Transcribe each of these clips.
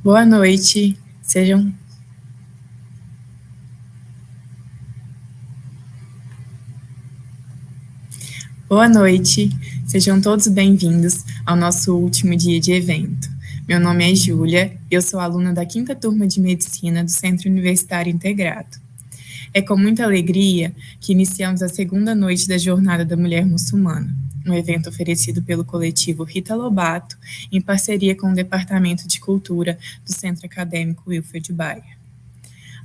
Boa noite, sejam... Boa noite, sejam todos bem-vindos ao nosso último dia de evento. Meu nome é Júlia, eu sou aluna da 5ª turma de Medicina do Centro Universitário Integrado. É com muita alegria que iniciamos a segunda noite da Jornada da Mulher Muçulmana, um evento oferecido pelo coletivo Rita Lobato, em parceria com o Departamento de Cultura do Centro Acadêmico Wilfred Bayer.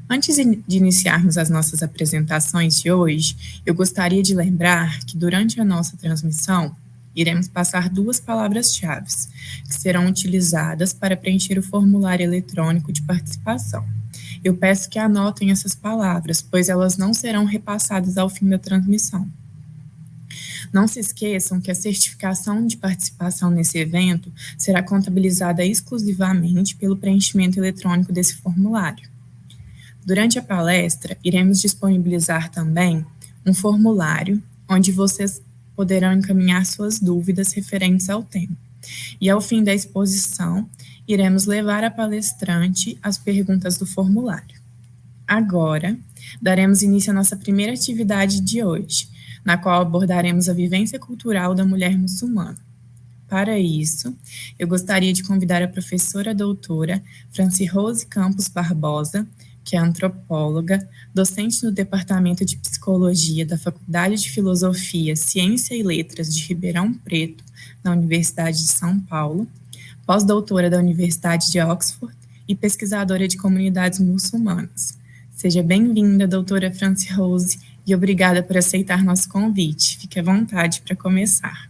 Antes de iniciarmos as nossas apresentações de hoje, eu gostaria de lembrar que durante a nossa transmissão, iremos passar 2 palavras-chave, que serão utilizadas para preencher o formulário eletrônico de participação. Eu peço que anotem essas palavras, pois elas não serão repassadas ao fim da transmissão. Não se esqueçam que a certificação de participação nesse evento será contabilizada exclusivamente pelo preenchimento eletrônico desse formulário. Durante a palestra, iremos disponibilizar também um formulário onde vocês poderão encaminhar suas dúvidas referentes ao tema. E ao fim da exposição, iremos levar à palestrante as perguntas do formulário. Agora, daremos início à nossa primeira atividade de hoje, na qual abordaremos a vivência cultural da mulher muçulmana. Para isso, eu gostaria de convidar a professora doutora Francirose Campos Barbosa, que é antropóloga, docente no Departamento de Psicologia da Faculdade de Filosofia, Ciência e Letras de Ribeirão Preto, na Universidade de São Paulo, pós-doutora da Universidade de Oxford e pesquisadora de comunidades muçulmanas. Seja bem-vinda, doutora Francirose, e obrigada por aceitar nosso convite. Fique à vontade para começar.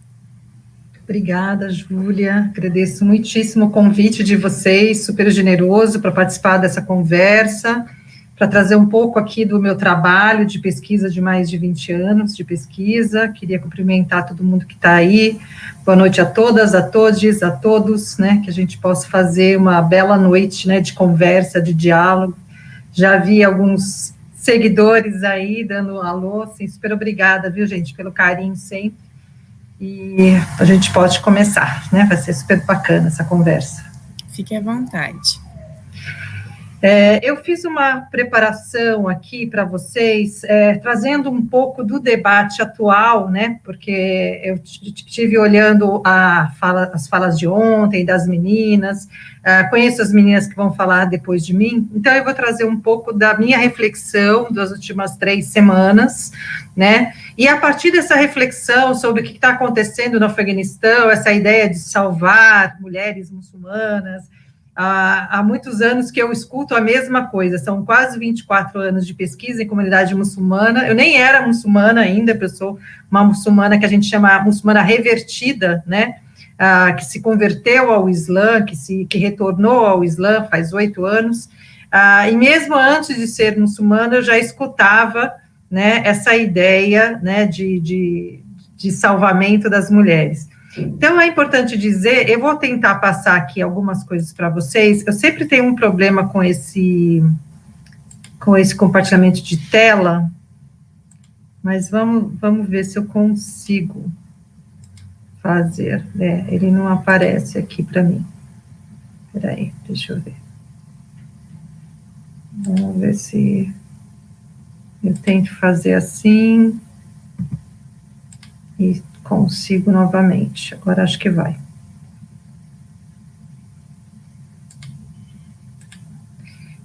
Obrigada, Júlia. Agradeço muitíssimo o convite de vocês, super generoso para participar dessa conversa, para trazer um pouco aqui do meu trabalho de pesquisa de mais de 20 anos de pesquisa. Queria cumprimentar todo mundo que está aí. Boa noite a todas, a todos, a todos, né, que a gente possa fazer uma bela noite, né, de conversa, de diálogo. Já vi alguns seguidores aí dando um alô, assim, super obrigada, viu, gente, pelo carinho sempre. E a gente pode começar, né? Vai ser super bacana essa conversa. Fique à vontade. Eu fiz uma preparação aqui para vocês, trazendo um pouco do debate atual, né? Porque eu estive olhando as falas de ontem das meninas, conheço as meninas que vão falar depois de mim, então eu vou trazer um pouco da minha reflexão das últimas 3 semanas, né? E a partir dessa reflexão sobre o que está acontecendo no Afeganistão, essa ideia de salvar mulheres muçulmanas, há muitos anos que eu escuto a mesma coisa, são quase 24 anos de pesquisa em comunidade muçulmana, eu nem era muçulmana ainda, eu sou uma muçulmana que a gente chama muçulmana revertida, né, que se converteu ao Islã, que retornou ao Islã faz 8 anos, e mesmo antes de ser muçulmana, eu já escutava, né, essa ideia, né, de salvamento das mulheres. Então, é importante dizer, eu vou tentar passar aqui algumas coisas para vocês, eu sempre tenho um problema com esse compartilhamento de tela, mas vamos ver se eu consigo fazer, ele não aparece aqui para mim. Espera aí, deixa eu ver. Vamos ver se eu tento fazer assim e consigo novamente. Agora acho que vai.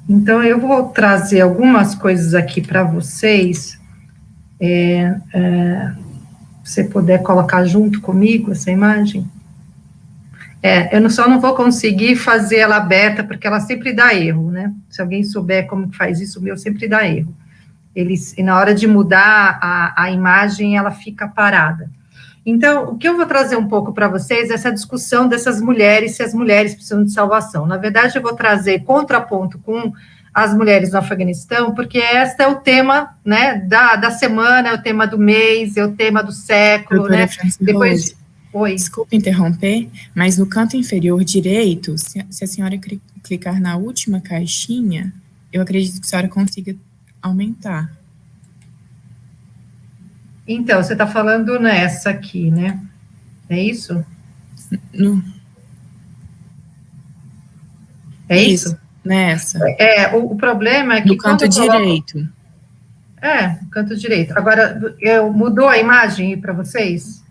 Então, eu vou trazer algumas coisas aqui para vocês. Se você puder colocar junto comigo essa imagem. Eu só não vou conseguir fazer ela aberta, porque ela sempre dá erro, né? Se alguém souber como faz isso, o meu sempre dá erro. E na hora de mudar a imagem, ela fica parada. Então, o que eu vou trazer um pouco para vocês é essa discussão dessas mulheres, se as mulheres precisam de salvação. Na verdade, eu vou trazer contraponto com as mulheres no Afeganistão, porque este é o tema, né, da semana, é o tema do mês, é o tema do século, Doutora, né? Depois, Oi. Desculpe interromper, mas no canto inferior direito, se a senhora clicar na última caixinha, eu acredito que a senhora consiga aumentar. Então, você está falando nessa aqui, né? É isso? É isso? Nessa. O problema é que no canto direito. No canto direito. Agora, mudou a imagem para vocês?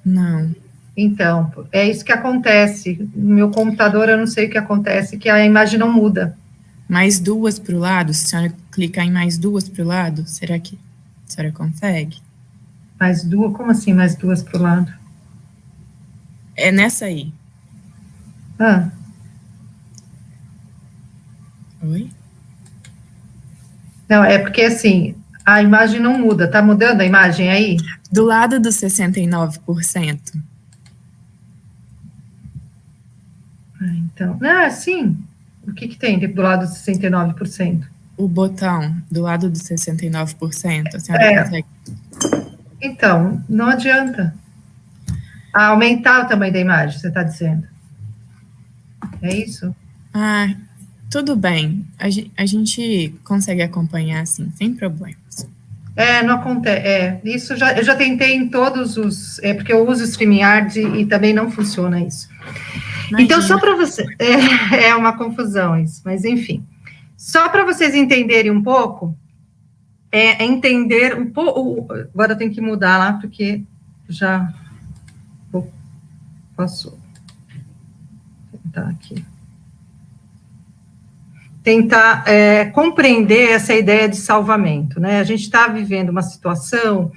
Não. Então, é isso que acontece. No meu computador, eu não sei o que acontece, que a imagem não muda. Mais duas para o lado? Se a senhora clicar em mais duas para o lado, será que a senhora consegue? Mais duas? Como assim mais duas para o lado? É nessa aí. Oi? Não, é porque assim, a imagem não muda. Tá mudando a imagem aí? Do lado dos 69%. Então, sim. O que tem do lado dos 69%? O botão do lado dos 69%, a senhora consegue? Então, não adianta. Aumentar o tamanho da imagem, você está dizendo. É isso? Tudo bem. A gente consegue acompanhar assim, sem problemas. Não acontece. Isso eu já tentei em todos os. Porque eu uso StreamYard e também não funciona isso. Imagina. Então, só para você. É uma confusão isso, mas enfim. Só para vocês entenderem um pouco, entender um pouco. Agora eu tenho que mudar lá, porque já passou. Vou tentar aqui. Tentar compreender essa ideia de salvamento, né? A gente está vivendo uma situação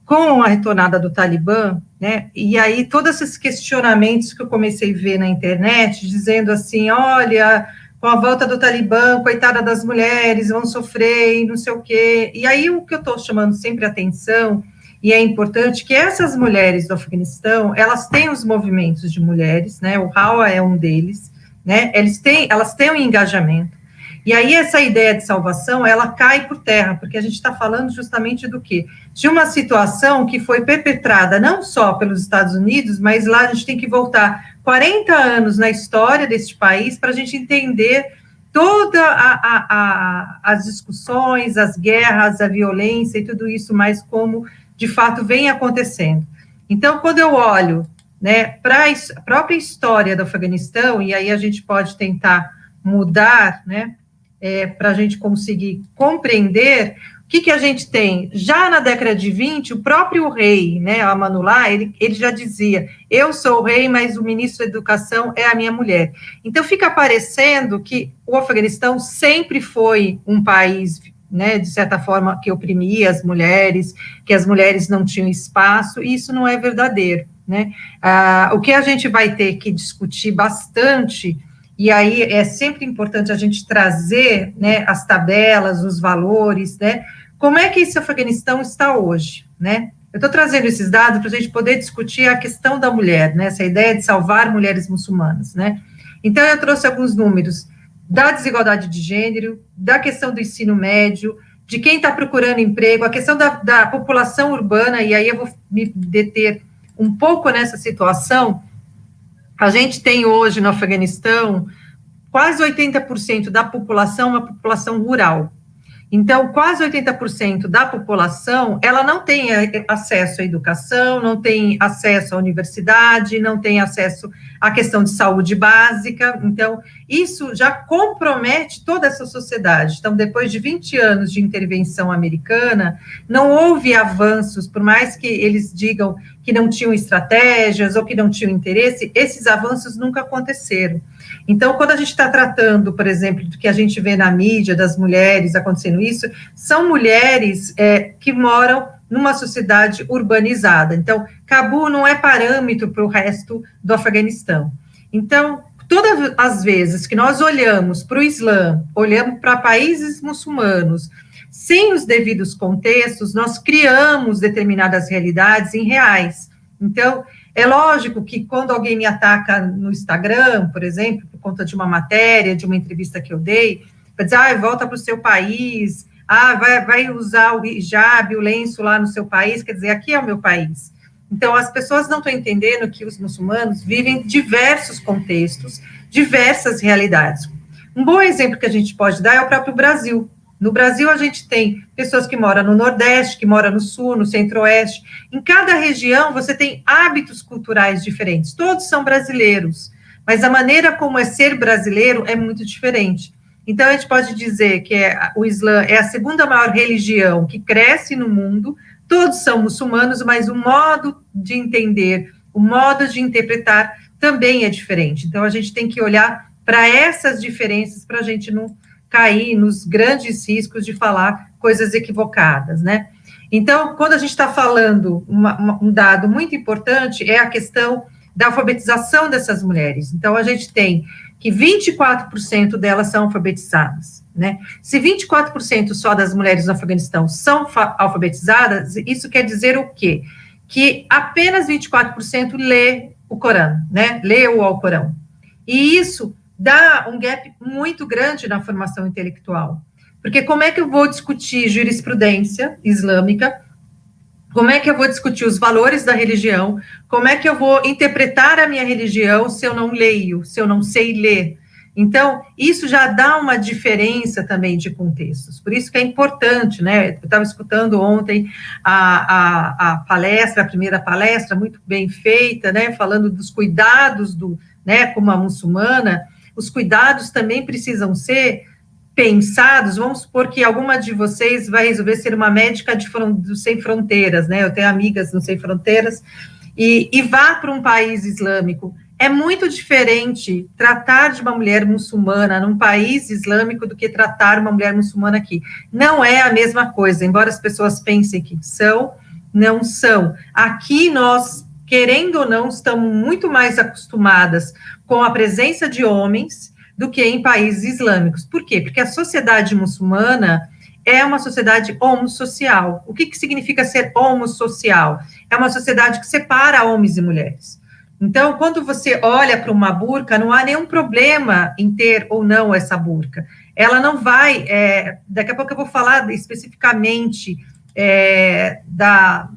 com a retornada do Talibã, né? E aí todos esses questionamentos que eu comecei a ver na internet, dizendo assim, olha, com a volta do Talibã, coitada das mulheres, vão sofrer e não sei o quê. E aí o que eu estou chamando sempre a atenção, e é importante, que essas mulheres do Afeganistão, elas têm os movimentos de mulheres, né? O Hawa é um deles, né? Elas têm um engajamento. E aí essa ideia de salvação, ela cai por terra, porque a gente está falando justamente do quê? De uma situação que foi perpetrada não só pelos Estados Unidos, mas lá a gente tem que voltar 40 anos na história deste país para a gente entender todas as discussões, as guerras, a violência e tudo isso, mas como de fato vem acontecendo. Então, quando eu olho, né, para a própria história do Afeganistão, e aí a gente pode tentar mudar, né, para a gente conseguir compreender o que a gente tem. Já na década de 20, o próprio rei, né, Amanullah, ele já dizia, eu sou o rei, mas o ministro da educação é a minha mulher. Então, fica parecendo que o Afeganistão sempre foi um país, né, de certa forma, que oprimia as mulheres, que as mulheres não tinham espaço, e isso não é verdadeiro, né? O que a gente vai ter que discutir bastante, e aí é sempre importante a gente trazer, né, as tabelas, os valores, né, como é que esse Afeganistão está hoje, né? Eu estou trazendo esses dados para a gente poder discutir a questão da mulher, né, essa ideia de salvar mulheres muçulmanas, né? Então, eu trouxe alguns números da desigualdade de gênero, da questão do ensino médio, de quem está procurando emprego, a questão da população urbana, e aí eu vou me deter um pouco nessa situação. A gente tem hoje no Afeganistão quase 80% da população, uma população rural. Então, quase 80% da população, ela não tem acesso à educação, não tem acesso à universidade, não tem acesso à questão de saúde básica. Então, isso já compromete toda essa sociedade. Então, depois de 20 anos de intervenção americana, não houve avanços, por mais que eles digam que não tinham estratégias ou que não tinham interesse, esses avanços nunca aconteceram. Então, quando a gente está tratando, por exemplo, do que a gente vê na mídia, das mulheres acontecendo isso, são mulheres que moram numa sociedade urbanizada. Então, Cabul não é parâmetro para o resto do Afeganistão. Então, todas as vezes que nós olhamos para o Islã, olhamos para países muçulmanos, sem os devidos contextos, nós criamos determinadas realidades irreais. Então, é lógico que quando alguém me ataca no Instagram, por exemplo, por conta de uma matéria, de uma entrevista que eu dei, vai dizer, volta para o seu país, vai usar o hijab, o lenço lá no seu país, quer dizer, aqui é o meu país. Então, as pessoas não estão entendendo que os muçulmanos vivem diversos contextos, diversas realidades. Um bom exemplo que a gente pode dar é o próprio Brasil. No Brasil, a gente tem pessoas que moram no Nordeste, que moram no Sul, no Centro-Oeste. Em cada região, você tem hábitos culturais diferentes. Todos são brasileiros, mas a maneira como é ser brasileiro é muito diferente. Então, a gente pode dizer que o Islã é a segunda maior religião que cresce no mundo, todos são muçulmanos, mas o modo de entender, o modo de interpretar também é diferente. Então, a gente tem que olhar para essas diferenças para a gente não cair nos grandes riscos de falar coisas equivocadas, né? Então, quando a gente está falando, um dado muito importante é a questão da alfabetização dessas mulheres. Então, a gente tem que 24% delas são alfabetizadas, né? Se 24% só das mulheres no Afeganistão são alfabetizadas, isso quer dizer o quê? Que apenas 24% lê o Corão, né? Lê o Alcorão. E isso dá um gap muito grande na formação intelectual. Porque como é que eu vou discutir jurisprudência islâmica? Como é que eu vou discutir os valores da religião? Como é que eu vou interpretar a minha religião se eu não leio, se eu não sei ler? Então, isso já dá uma diferença também de contextos. Por isso que é importante, né? Eu estava escutando ontem a palestra, a primeira palestra, muito bem feita, né? Falando dos cuidados né? Como a muçulmana, os cuidados também precisam ser pensados. Vamos supor que alguma de vocês vai resolver ser uma médica do Sem Fronteiras, né? Eu tenho amigas no Sem Fronteiras, e vá para um país islâmico. É muito diferente tratar de uma mulher muçulmana num país islâmico do que tratar uma mulher muçulmana aqui. Não é a mesma coisa, embora as pessoas pensem que são, não são. Aqui nós, querendo ou não, estamos muito mais acostumadas com a presença de homens do que em países islâmicos. Por quê? Porque a sociedade muçulmana é uma sociedade homossocial. O que significa ser homossocial? É uma sociedade que separa homens e mulheres. Então, quando você olha para uma burca, não há nenhum problema em ter ou não essa burca. Ela não vai... daqui a pouco eu vou falar especificamente da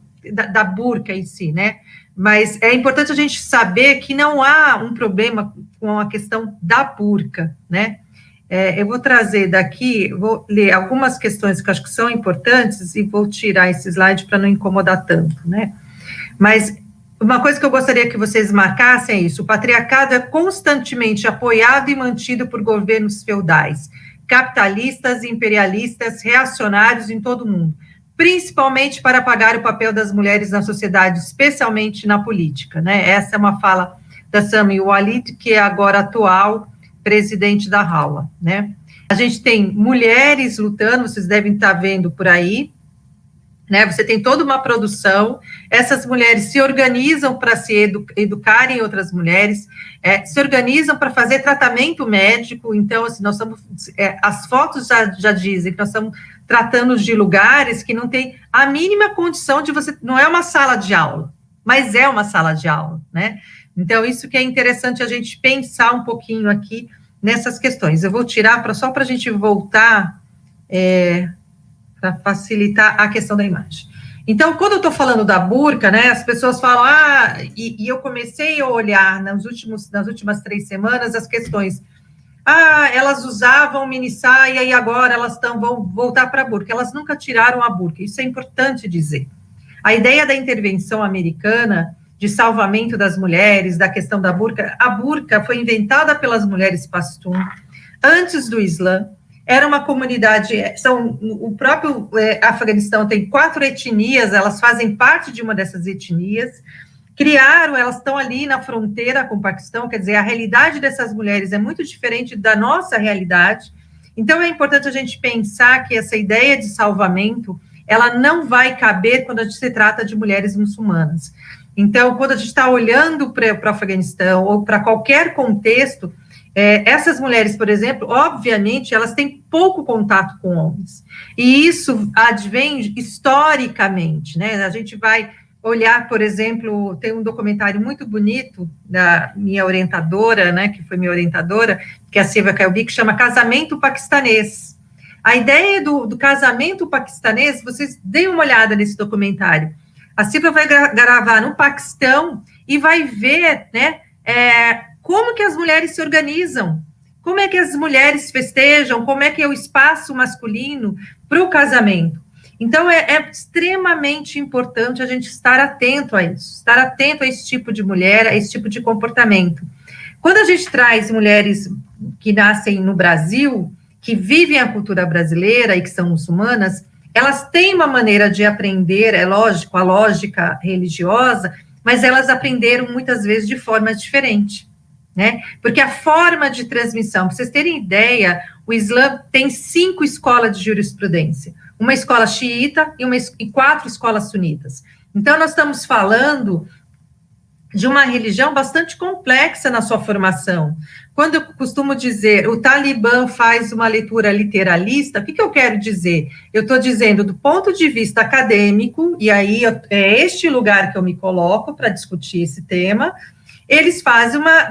burca em si, né? Mas é importante a gente saber que não há um problema com a questão da burca, né? Eu vou trazer daqui, vou ler algumas questões que eu acho que são importantes e vou tirar esse slide para não incomodar tanto, né? Mas uma coisa que eu gostaria que vocês marcassem é isso: o patriarcado é constantemente apoiado e mantido por governos feudais, capitalistas, imperialistas, reacionários em todo o mundo, principalmente para apagar o papel das mulheres na sociedade, especialmente na política, né? Essa é uma fala da Sami Walid, que é agora atual presidente da Hawa, né? A gente tem mulheres lutando, vocês devem estar vendo por aí, né? Você tem toda uma produção, essas mulheres se organizam para se educarem outras mulheres, se organizam para fazer tratamento médico. Então, assim, nós estamos, as fotos já dizem que nós estamos tratando de lugares que não tem a mínima condição de você, não é uma sala de aula, mas é uma sala de aula, né? Então, isso que é interessante a gente pensar um pouquinho aqui nessas questões. Eu vou tirar só para a gente voltar, para facilitar a questão da imagem. Então, quando eu estou falando da burca, né, as pessoas falam, e eu comecei a olhar nas últimas 3 semanas as questões, elas usavam mini saia e agora elas vão voltar para a burca. Elas nunca tiraram a burca, isso é importante dizer. A ideia da intervenção americana de salvamento das mulheres, da questão da burca, a burca foi inventada pelas mulheres pashtun antes do Islã. Era uma comunidade, o próprio Afeganistão tem 4 etnias, elas fazem parte de uma dessas etnias, elas estão ali na fronteira com o Paquistão, quer dizer, a realidade dessas mulheres é muito diferente da nossa realidade. Então, é importante a gente pensar que essa ideia de salvamento, ela não vai caber quando a gente se trata de mulheres muçulmanas. Então, quando a gente está olhando para o Afeganistão ou para qualquer contexto, essas mulheres, por exemplo, obviamente, elas têm pouco contato com homens. E isso advém historicamente, né? A gente vai olhar, por exemplo, tem um documentário muito bonito da minha orientadora, né, que foi minha orientadora, que é a Silvia Kailbi, que chama Casamento Paquistanês. A ideia do casamento paquistanês, vocês deem uma olhada nesse documentário. A Silvia vai gravar no Paquistão e vai ver, né, como que as mulheres se organizam, como é que as mulheres festejam, como é que é o espaço masculino para o casamento. Então, é extremamente importante a gente estar atento a isso, estar atento a esse tipo de mulher, a esse tipo de comportamento. Quando a gente traz mulheres que nascem no Brasil, que vivem a cultura brasileira e que são muçulmanas, elas têm uma maneira de aprender, é lógico, a lógica religiosa, mas elas aprenderam muitas vezes de forma diferente, né? Porque a forma de transmissão, para vocês terem ideia, o Islã tem 5 escolas de jurisprudência, uma escola xiita e 4 escolas sunitas. Então, nós estamos falando de uma religião bastante complexa na sua formação. Quando eu costumo dizer, o Talibã faz uma leitura literalista, o que eu quero dizer? Eu estou dizendo, do ponto de vista acadêmico, e aí é este lugar que eu me coloco para discutir esse tema, eles fazem uma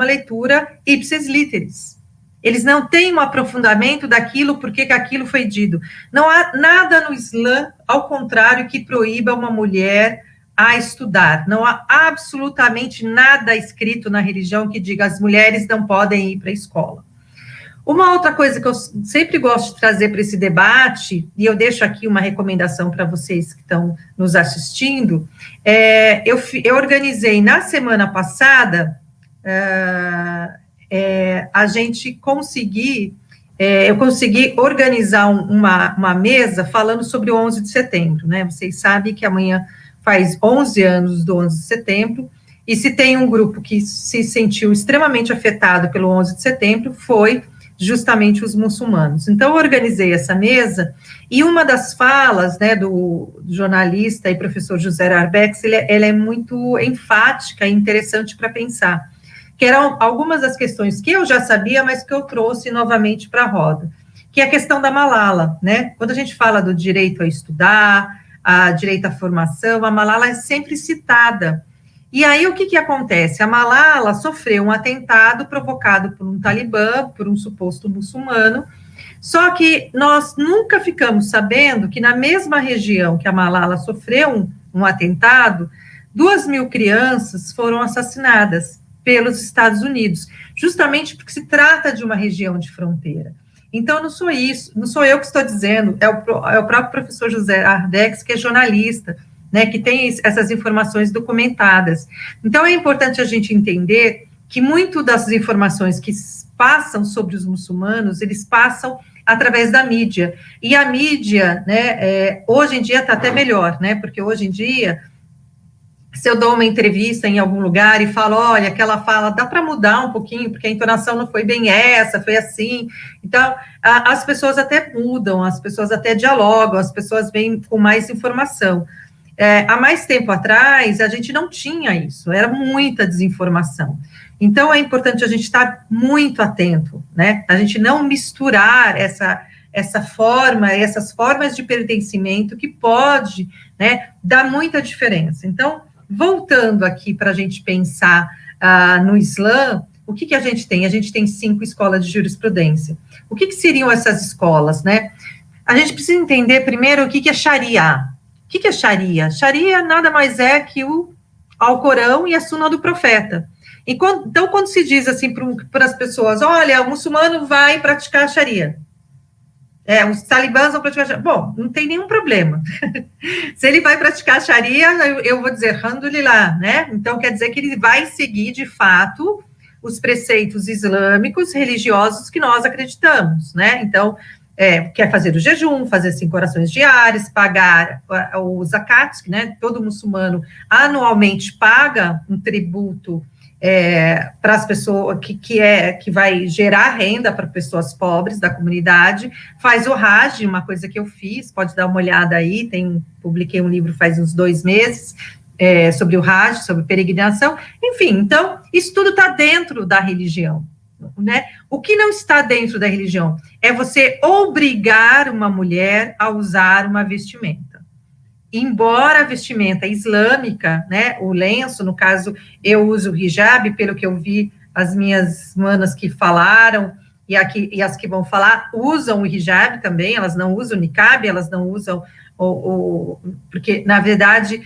leitura ipsis literis. Eles não têm um aprofundamento daquilo, porque aquilo foi dito. Não há nada no Islã, ao contrário, que proíba uma mulher a estudar. Não há absolutamente nada escrito na religião que diga as mulheres não podem ir para a escola. Uma outra coisa que eu sempre gosto de trazer para esse debate, e eu deixo aqui uma recomendação para vocês que estão nos assistindo, eu organizei na semana passada, eu consegui organizar uma mesa falando sobre o 11 de setembro, né? Vocês sabem que amanhã faz 11 anos do 11 de setembro, e se tem um grupo que se sentiu extremamente afetado pelo 11 de setembro, foi justamente os muçulmanos. Então, eu organizei essa mesa, e uma das falas, né, do jornalista e professor José Arbex, ela é muito enfática e interessante para pensar, que eram algumas das questões que eu já sabia, mas que eu trouxe novamente para a roda, que é a questão da Malala, né? Quando a gente fala do direito a estudar, a direito à formação, a Malala é sempre citada. E aí, o que acontece? A Malala sofreu um atentado provocado por um talibã, por um suposto muçulmano, só que nós nunca ficamos sabendo que na mesma região que a Malala sofreu um atentado, 2.000 crianças foram assassinadas pelos Estados Unidos, justamente porque se trata de uma região de fronteira. Então, não sou eu que estou dizendo, é o próprio professor José Arbex, que é jornalista, né, que tem essas informações documentadas. Então, é importante a gente entender que muito das informações que passam sobre os muçulmanos, eles passam através da mídia. E a mídia, né, hoje em dia está até melhor, né, porque hoje em dia, se eu dou uma entrevista em algum lugar e falo, olha, aquela fala, dá para mudar um pouquinho, porque a entonação não foi bem essa, foi assim. Então, as pessoas até mudam, as pessoas até dialogam, as pessoas vêm com mais informação. Há mais tempo atrás, a gente não tinha isso, era muita desinformação. Então, é importante a gente estar muito atento, né? A gente não misturar essas formas de pertencimento que pode, né, dar muita diferença. Então, voltando aqui para a gente pensar no Islã, o que a gente tem? A gente tem 5 escolas de jurisprudência. O que seriam essas escolas, né? A gente precisa entender primeiro o que é Sharia. O que é Sharia? Sharia nada mais é que o Alcorão e a Suna do Profeta. Então, quando se diz assim para as pessoas, olha, o muçulmano vai praticar Sharia, os talibãs vão praticar Sharia. Bom, não tem nenhum problema. Se ele vai praticar Sharia, eu vou dizer, alhamdulillah, né? Então, quer dizer que ele vai seguir, de fato, os preceitos islâmicos religiosos que nós acreditamos, né? Então, quer fazer o jejum, fazer 5 orações diárias, pagar o zakat, né? Todo muçulmano anualmente paga um tributo para as pessoas, que vai gerar renda para pessoas pobres da comunidade, faz o Hajj, uma coisa que eu fiz, pode dar uma olhada aí, publiquei um livro faz uns 2 meses, sobre o Hajj, sobre peregrinação, enfim, então, isso tudo está dentro da religião, né? O que não está dentro da religião é você obrigar uma mulher a usar uma vestimenta. Embora a vestimenta islâmica, né, o lenço, no caso, eu uso o hijab, pelo que eu vi, as minhas manas que falaram, e as que vão falar, usam o hijab também, elas não usam o niqab, elas não usam porque, na verdade,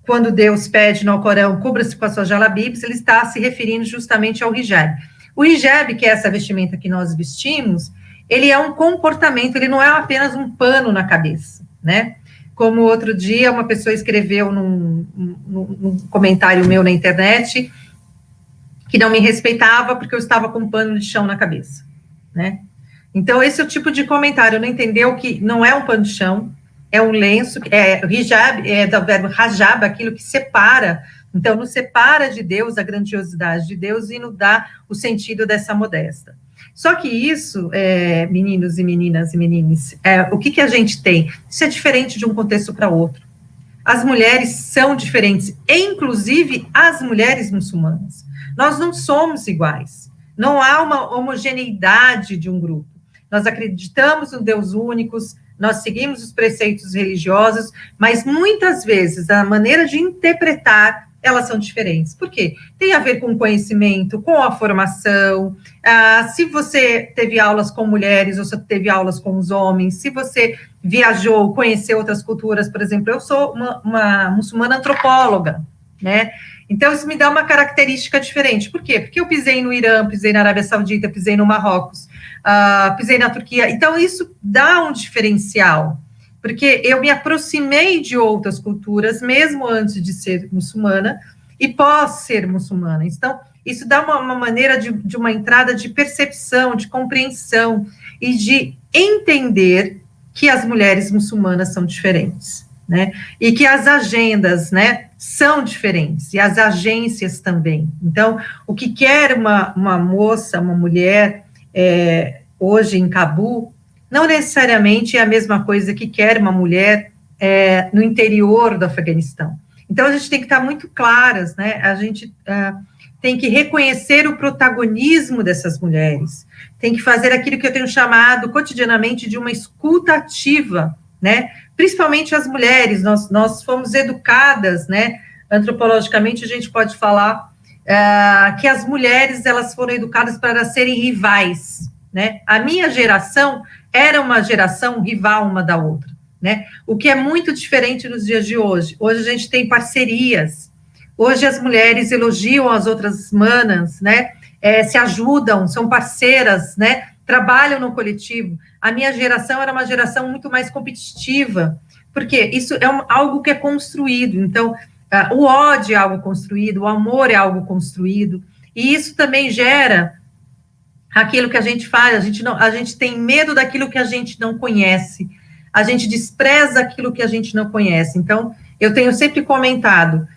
quando Deus pede no Alcorão, cubra-se com a sua jalabibs, ele está se referindo justamente ao hijab. O hijab, que é essa vestimenta que nós vestimos, ele é um comportamento, ele não é apenas um pano na cabeça, né? Como outro dia uma pessoa escreveu num comentário meu na internet, que não me respeitava porque eu estava com um pano de chão na cabeça, né? Então, esse é o tipo de comentário, não entendeu que não é um pano de chão, é um lenço, hijab, do verbo rajab, aquilo que separa, então, nos separa de Deus, a grandiosidade de Deus, e nos dá o sentido dessa modesta. Só que isso, meninos e meninas e menines, o que a gente tem? Isso é diferente de um contexto para outro. As mulheres são diferentes, inclusive as mulheres muçulmanas. Nós não somos iguais, não há uma homogeneidade de um grupo. Nós acreditamos no Deus únicos, nós seguimos os preceitos religiosos, mas muitas vezes a maneira de interpretar, elas são diferentes. Por quê? Tem a ver com o conhecimento, com a formação, se você teve aulas com mulheres ou se teve aulas com os homens, se você viajou, conheceu outras culturas, por exemplo, eu sou uma muçulmana antropóloga, né? Então, isso me dá uma característica diferente. Por quê? Porque eu pisei no Irã, pisei na Arábia Saudita, pisei no Marrocos, pisei na Turquia. Então, isso dá um diferencial, porque eu me aproximei de outras culturas, mesmo antes de ser muçulmana, e pós ser muçulmana. Então, isso dá uma maneira de uma entrada de percepção, de compreensão, e de entender que as mulheres muçulmanas são diferentes, né? E que as agendas, né, são diferentes, e as agências também. Então, o que quer uma moça, uma mulher, hoje em Cabu, não necessariamente é a mesma coisa que quer uma mulher no interior do Afeganistão. Então, a gente tem que estar muito claras, né? A gente tem que reconhecer o protagonismo dessas mulheres, tem que fazer aquilo que eu tenho chamado cotidianamente de uma escuta ativa, né? Principalmente as mulheres, nós fomos educadas, né? Antropologicamente, a gente pode falar que as mulheres, elas foram educadas para serem rivais, né? A minha geração era uma geração rival uma da outra, né? O que é muito diferente nos dias de hoje. Hoje a gente tem parcerias, hoje as mulheres elogiam as outras manas, né? Se ajudam, são parceiras, né? Trabalham no coletivo. A minha geração era uma geração muito mais competitiva, porque isso é algo que é construído. Então, o ódio é algo construído, o amor é algo construído, e isso também gera aquilo que a gente faz. A gente tem medo daquilo que a gente não conhece, a gente despreza aquilo que a gente não conhece. Então, eu tenho sempre comentado,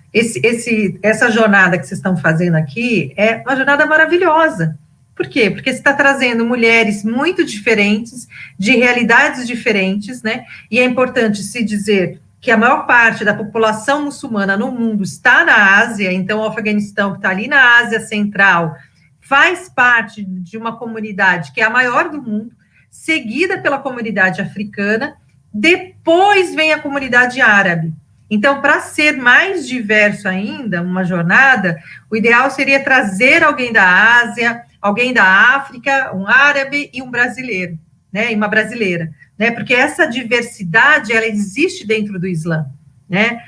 essa jornada que vocês estão fazendo aqui é uma jornada maravilhosa. Por quê? Porque você está trazendo mulheres muito diferentes, de realidades diferentes, né? E é importante se dizer que a maior parte da população muçulmana no mundo está na Ásia, então o Afeganistão, que está ali na Ásia Central, faz parte de uma comunidade que é a maior do mundo, seguida pela comunidade africana, depois vem a comunidade árabe. Então, para ser mais diverso ainda, uma jornada, o ideal seria trazer alguém da Ásia, alguém da África, um árabe e um brasileiro, né, e uma brasileira, né, porque essa diversidade, ela existe dentro do Islã, né.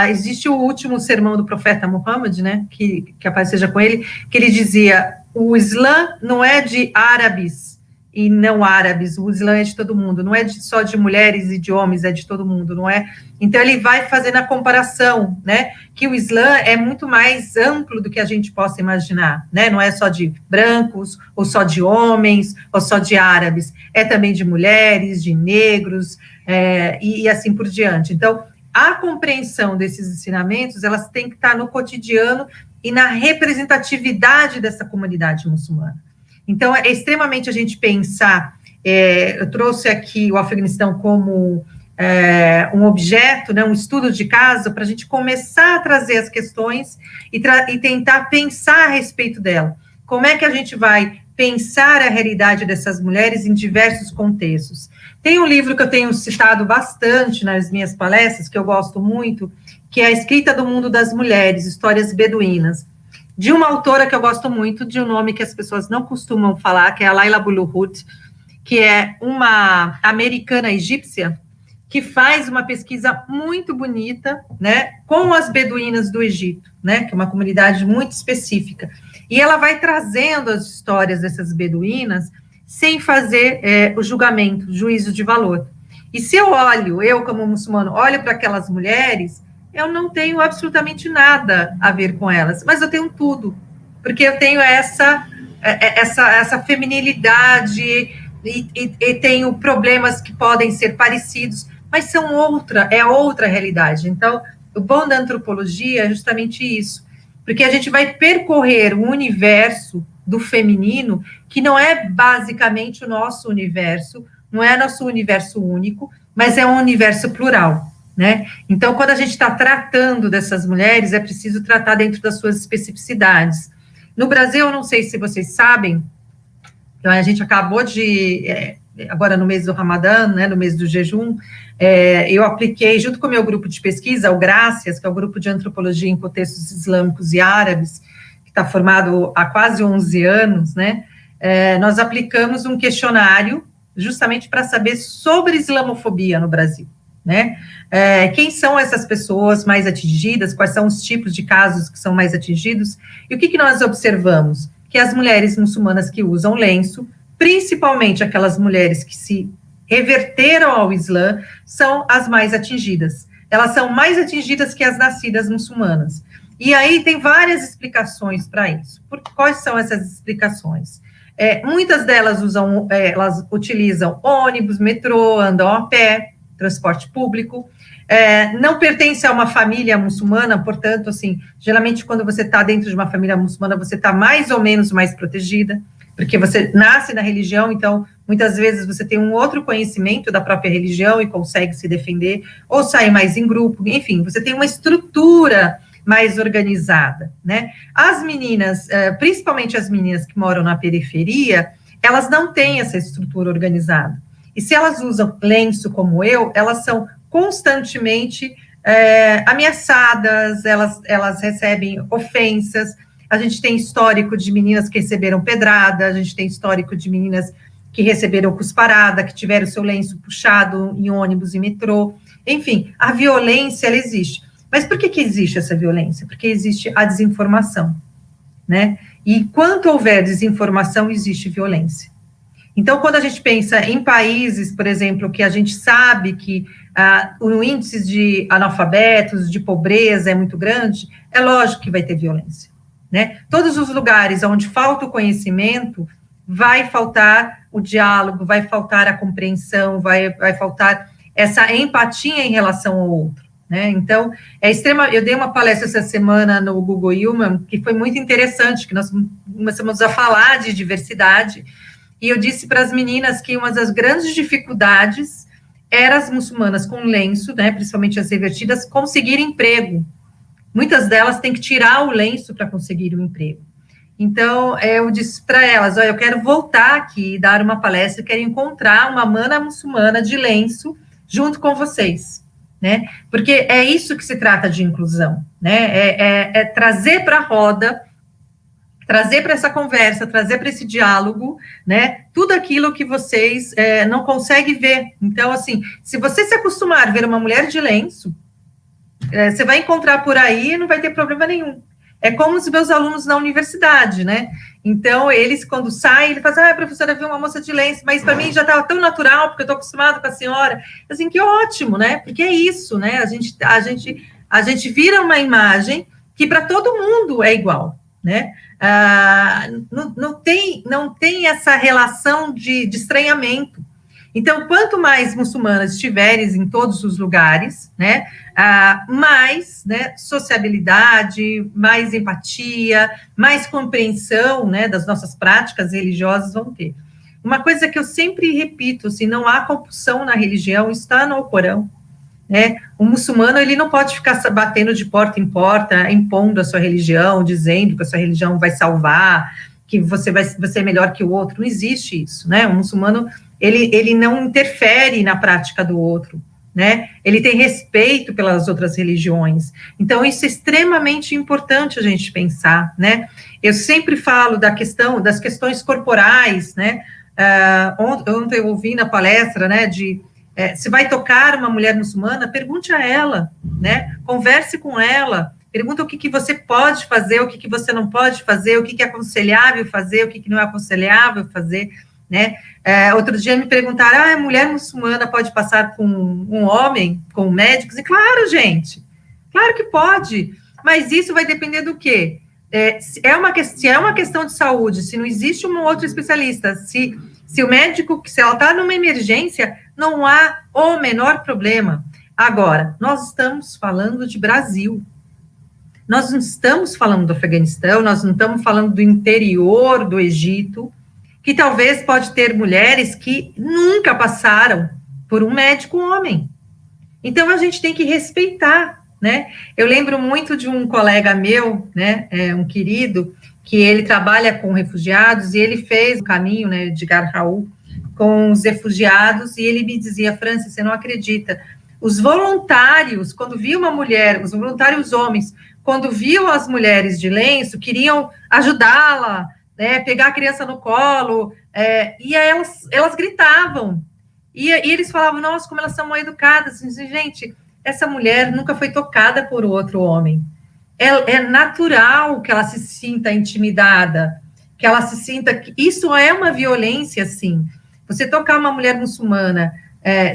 Existe o último sermão do profeta Muhammad, né, que a paz seja com ele, que ele dizia: o Islã não é de árabes e não árabes, o Islã é de todo mundo, não é só de mulheres e de homens, é de todo mundo, não é? Então, ele vai fazendo a comparação, né, que o Islã é muito mais amplo do que a gente possa imaginar, né, não é só de brancos, ou só de homens, ou só de árabes, é também de mulheres, de negros, e assim por diante. Então, a compreensão desses ensinamentos, elas têm que estar no cotidiano e na representatividade dessa comunidade muçulmana. Então, é extremamente a gente pensar, eu trouxe aqui o Afeganistão como um objeto, né, um estudo de caso, para a gente começar a trazer as questões e tentar pensar a respeito dela. Como é que a gente vai pensar a realidade dessas mulheres em diversos contextos? Tem um livro que eu tenho citado bastante nas minhas palestras, que eu gosto muito, que é A Escrita do Mundo das Mulheres, Histórias Beduínas, de uma autora que eu gosto muito, de um nome que as pessoas não costumam falar, que é a Laila Buluhut, que é uma americana egípcia, que faz uma pesquisa muito bonita, né, com as beduínas do Egito, né, que é uma comunidade muito específica, e ela vai trazendo as histórias dessas beduínas, sem fazer o julgamento, juízo de valor. E se eu como muçulmano, olho para aquelas mulheres, eu não tenho absolutamente nada a ver com elas, mas eu tenho tudo, porque eu tenho essa feminilidade e tenho problemas que podem ser parecidos, mas é outra realidade. Então, o bom da antropologia é justamente isso, porque a gente vai percorrer o universo do feminino, que não é basicamente o nosso universo, não é nosso universo único, mas é um universo plural, né? Então, quando a gente está tratando dessas mulheres, é preciso tratar dentro das suas especificidades. No Brasil, eu não sei se vocês sabem, a gente acabou de, agora no mês do Ramadã, né, no mês do jejum, eu apliquei, junto com o meu grupo de pesquisa, o GRACIAS, que é o Grupo de Antropologia em Contextos Islâmicos e Árabes, que está formado há quase 11 anos, né, nós aplicamos um questionário justamente para saber sobre islamofobia no Brasil, né, quem são essas pessoas mais atingidas, quais são os tipos de casos que são mais atingidos, e o que nós observamos? Que as mulheres muçulmanas que usam lenço, principalmente aquelas mulheres que se reverteram ao Islã, são as mais atingidas. Elas são mais atingidas que as nascidas muçulmanas. E aí tem várias explicações para isso. Quais são essas explicações? Muitas delas elas utilizam ônibus, metrô, andam a pé, transporte público, não pertence a uma família muçulmana, portanto, assim, geralmente quando você está dentro de uma família muçulmana, você está mais ou menos mais protegida, porque você nasce na religião, então, muitas vezes você tem um outro conhecimento da própria religião e consegue se defender, ou sai mais em grupo, enfim, você tem uma estrutura mais organizada, né? As meninas, principalmente as meninas que moram na periferia, elas não têm essa estrutura organizada. E se elas usam lenço como eu, elas são constantemente ameaçadas, elas recebem ofensas. A gente tem histórico de meninas que receberam pedrada, a gente tem histórico de meninas que receberam cusparada, que tiveram seu lenço puxado em ônibus e metrô. Enfim, a violência, ela existe. Mas por que existe essa violência? Porque existe a desinformação, né? E enquanto houver desinformação, existe violência. Então, quando a gente pensa em países, por exemplo, que a gente sabe que o índice de analfabetos, de pobreza é muito grande, é lógico que vai ter violência, né? Todos os lugares onde falta o conhecimento, vai faltar o diálogo, vai faltar a compreensão, vai faltar essa empatia em relação ao outro, né? Então, eu dei uma palestra essa semana no Google Human, que foi muito interessante, que nós começamos a falar de diversidade, e eu disse para as meninas que uma das grandes dificuldades era as muçulmanas com lenço, né, principalmente as revertidas, conseguirem emprego. Muitas delas têm que tirar o lenço para conseguir o emprego. Então, eu disse para elas, eu quero voltar aqui e dar uma palestra, quero encontrar uma mana muçulmana de lenço junto com vocês, né, porque é isso que se trata de inclusão, né, é trazer para a roda, trazer para essa conversa, trazer para esse diálogo, né, tudo aquilo que vocês não conseguem ver. Então, assim, se você se acostumar a ver uma mulher de lenço, você vai encontrar por aí e não vai ter problema nenhum. É como os meus alunos na universidade, né, então, eles, quando saem, eles falam, professora, eu vi uma moça de lenço, mas para mim já estava tão natural, porque eu estou acostumado com a senhora, assim, que ótimo, né, porque é isso, né, a gente vira uma imagem que para todo mundo é igual, né, não tem essa relação de estranhamento. Então, quanto mais muçulmanas estiverem em todos os lugares, né, mais, né, sociabilidade, mais empatia, mais compreensão, né, das nossas práticas religiosas vão ter. Uma coisa que eu sempre repito, assim, não há compulsão na religião, está no Alcorão, né? O muçulmano, ele não pode ficar batendo de porta em porta, impondo a sua religião, dizendo que a sua religião vai salvar, que você é melhor que o outro. Não existe isso, né? O muçulmano, ele não interfere na prática do outro, né? Ele tem respeito pelas outras religiões. Então, isso é extremamente importante a gente pensar, né? Eu sempre falo das questões corporais, né? Ontem eu ouvi na palestra, né, se vai tocar uma mulher muçulmana, pergunte a ela, né? Converse com ela, pergunta o que você pode fazer, o que você não pode fazer, o que é aconselhável fazer, o que não é aconselhável fazer, né? Outro dia me perguntaram, a mulher muçulmana pode passar com um homem, com médicos? E claro, gente, claro que pode, mas isso vai depender do quê? se é uma questão de saúde, se não existe um outro especialista, se o médico, se ela está numa emergência, não há o menor problema. Agora, nós estamos falando de Brasil. Nós não estamos falando do Afeganistão, nós não estamos falando do interior do Egito, que talvez pode ter mulheres que nunca passaram por um médico homem. Então, a gente tem que respeitar, né? Eu lembro muito de um colega meu, né, um querido, que ele trabalha com refugiados, e ele fez o caminho, né, de Raul, com os refugiados, e ele me dizia, Francis, você não acredita, os voluntários, quando viam uma mulher, os voluntários homens, quando viam as mulheres de lenço, queriam ajudá-la, né, pegar a criança no colo, e aí elas gritavam, e eles falavam, nossa, como elas são mal educadas, assim, gente, essa mulher nunca foi tocada por outro homem, é natural que ela se sinta intimidada, que ela se sinta, que isso é uma violência, sim, você tocar uma mulher muçulmana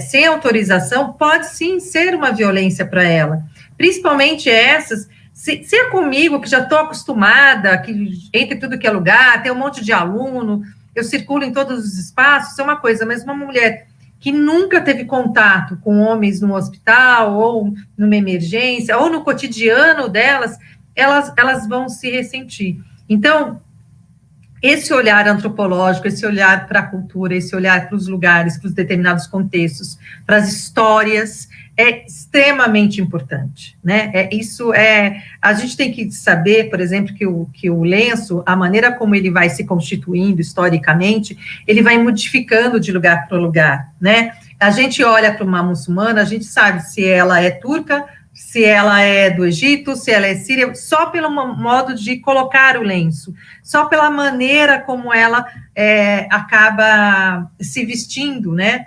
sem autorização, pode sim ser uma violência para ela, principalmente essas. Se é comigo, que já estou acostumada, que entre tudo que é lugar, tem um monte de aluno, eu circulo em todos os espaços, é uma coisa, mas uma mulher que nunca teve contato com homens no hospital, ou numa emergência, ou no cotidiano delas, elas vão se ressentir. Então, esse olhar antropológico, esse olhar para a cultura, esse olhar para os lugares, para os determinados contextos, para as histórias, é extremamente importante, né? A gente tem que saber, por exemplo, que o lenço, a maneira como ele vai se constituindo historicamente, ele vai modificando de lugar para lugar, né? A gente olha para uma muçulmana, a gente sabe se ela é turca, se ela é do Egito, se ela é síria, só pelo modo de colocar o lenço, só pela maneira como ela acaba se vestindo, né?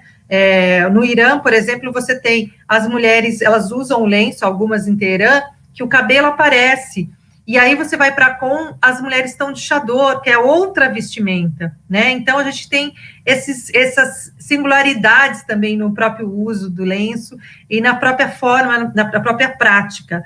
No Irã, por exemplo, você tem as mulheres, elas usam o lenço, algumas em Teherã, que o cabelo aparece, e aí você vai para Com, as mulheres estão de chador, que é outra vestimenta, né? Então, a gente tem essas singularidades também no próprio uso do lenço e na própria forma, na própria prática.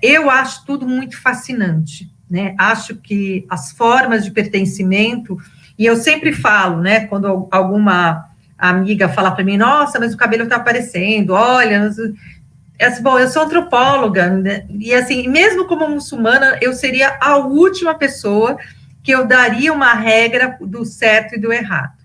Eu acho tudo muito fascinante, né? Acho que as formas de pertencimento, e eu sempre falo, né, quando alguma amiga fala para mim, nossa, mas o cabelo está aparecendo, olha, bom, eu sou antropóloga, né? E assim, mesmo como muçulmana, eu seria a última pessoa que eu daria uma regra do certo e do errado,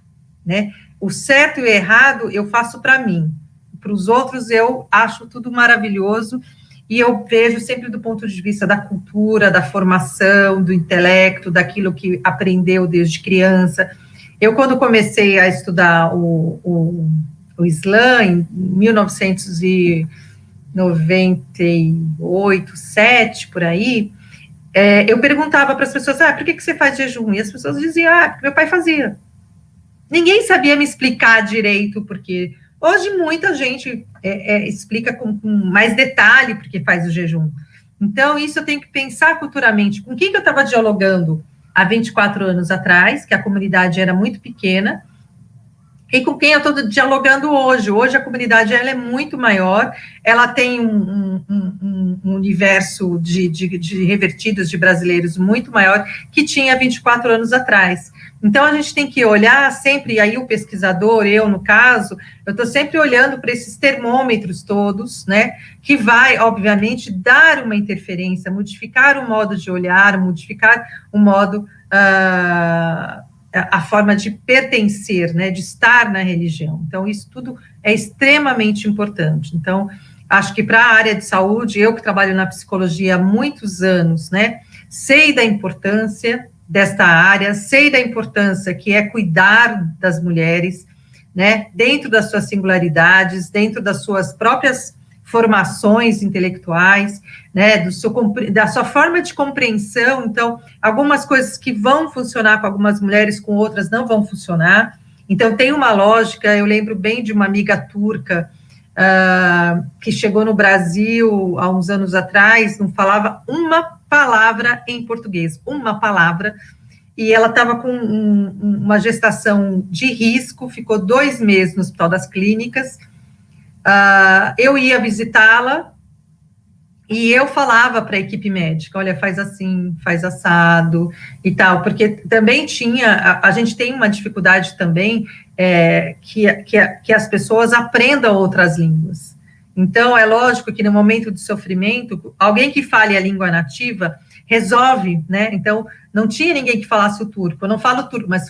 né? O certo e o errado eu faço para mim, para os outros eu acho tudo maravilhoso, e eu vejo sempre do ponto de vista da cultura, da formação, do intelecto, daquilo que aprendeu desde criança. Eu, quando comecei a estudar o Islã, em 1998, 7, por aí, eu perguntava para as pessoas, por que você faz jejum? E as pessoas diziam, porque meu pai fazia. Ninguém sabia me explicar direito, porque hoje muita gente explica com mais detalhe porque faz o jejum. Então, isso eu tenho que pensar culturalmente. Com quem que eu estava dialogando há 24 anos atrás, que a comunidade era muito pequena, e com quem eu estou dialogando hoje. Hoje a comunidade ela é muito maior, ela tem um universo de revertidos de brasileiros muito maior que tinha 24 anos atrás. Então, a gente tem que olhar sempre, e aí o pesquisador, eu no caso, eu estou sempre olhando para esses termômetros todos, né, que vai, obviamente, dar uma interferência, modificar o modo de olhar, modificar o modo, a forma de pertencer, né, de estar na religião. Então, isso tudo é extremamente importante. Então, acho que para a área de saúde, eu que trabalho na psicologia há muitos anos, né, sei da importância desta área, sei da importância que é cuidar das mulheres, né, dentro das suas singularidades, dentro das suas próprias formações intelectuais, né, da sua forma de compreensão. Então, algumas coisas que vão funcionar com algumas mulheres, com outras não vão funcionar. Então, tem uma lógica. Eu lembro bem de uma amiga turca que chegou no Brasil há uns anos atrás, não falava uma palavra em português, uma palavra, e ela estava com uma gestação de risco, ficou 2 meses no Hospital das Clínicas. Eu ia visitá-la, E eu falava para a equipe médica, olha, faz assim, faz assado e tal, porque também a gente tem uma dificuldade também que as pessoas aprendam outras línguas. Então, é lógico que no momento de sofrimento, alguém que fale a língua nativa resolve, né? Então, não tinha ninguém que falasse o turco. Eu não falo turco, mas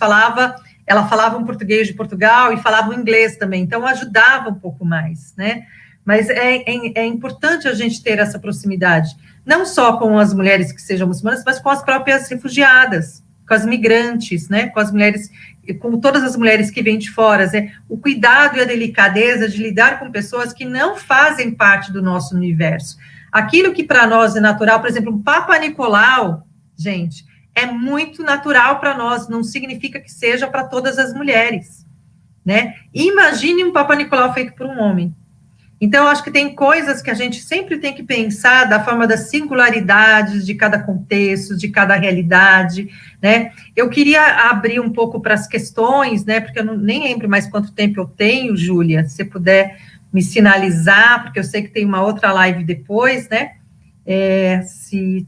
ela falava um português de Portugal e falava o inglês também, então ajudava um pouco mais, né? Mas é importante a gente ter essa proximidade, não só com as mulheres que sejam muçulmanas, mas com as próprias refugiadas, com as migrantes, né? Com as mulheres, com todas as mulheres que vêm de fora, né? O cuidado e a delicadeza de lidar com pessoas que não fazem parte do nosso universo. Aquilo que para nós é natural, por exemplo, um Papa Nicolau, gente, é muito natural para nós, não significa que seja para todas as mulheres, né? Imagine um Papa Nicolau feito por um homem. Então, eu acho que tem coisas que a gente sempre tem que pensar da forma das singularidades de cada contexto, de cada realidade, né? Eu queria abrir um pouco para as questões, né? Porque eu nem lembro mais quanto tempo eu tenho, Júlia, se você puder me sinalizar, porque eu sei que tem uma outra live depois, né? Se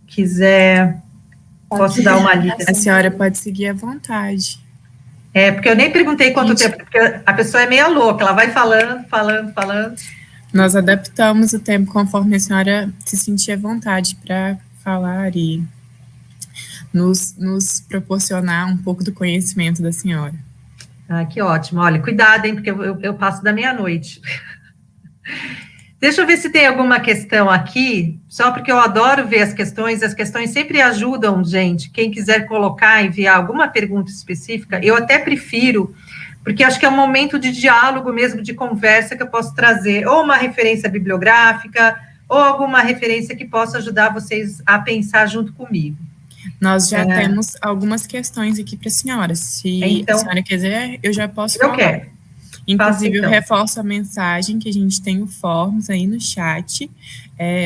quiser, posso dar uma lida. A senhora pode seguir à vontade. Porque eu nem perguntei quanto tempo, porque a pessoa é meio louca, ela vai falando. Nós adaptamos o tempo conforme a senhora se sentir à vontade para falar e nos proporcionar um pouco do conhecimento da senhora. Ah, que ótimo. Olha, cuidado, hein, porque eu passo da meia-noite. Deixa eu ver se tem alguma questão aqui, só porque eu adoro ver as questões sempre ajudam, gente. Quem quiser colocar, enviar alguma pergunta específica, eu até prefiro, porque acho que é um momento de diálogo mesmo, de conversa, que eu posso trazer ou uma referência bibliográfica, ou alguma referência que possa ajudar vocês a pensar junto comigo. Nós já temos algumas questões aqui para a senhora. Se a senhora quiser, eu já posso falar. Eu quero. Inclusive, eu reforço a mensagem que a gente tem o forms aí no chat.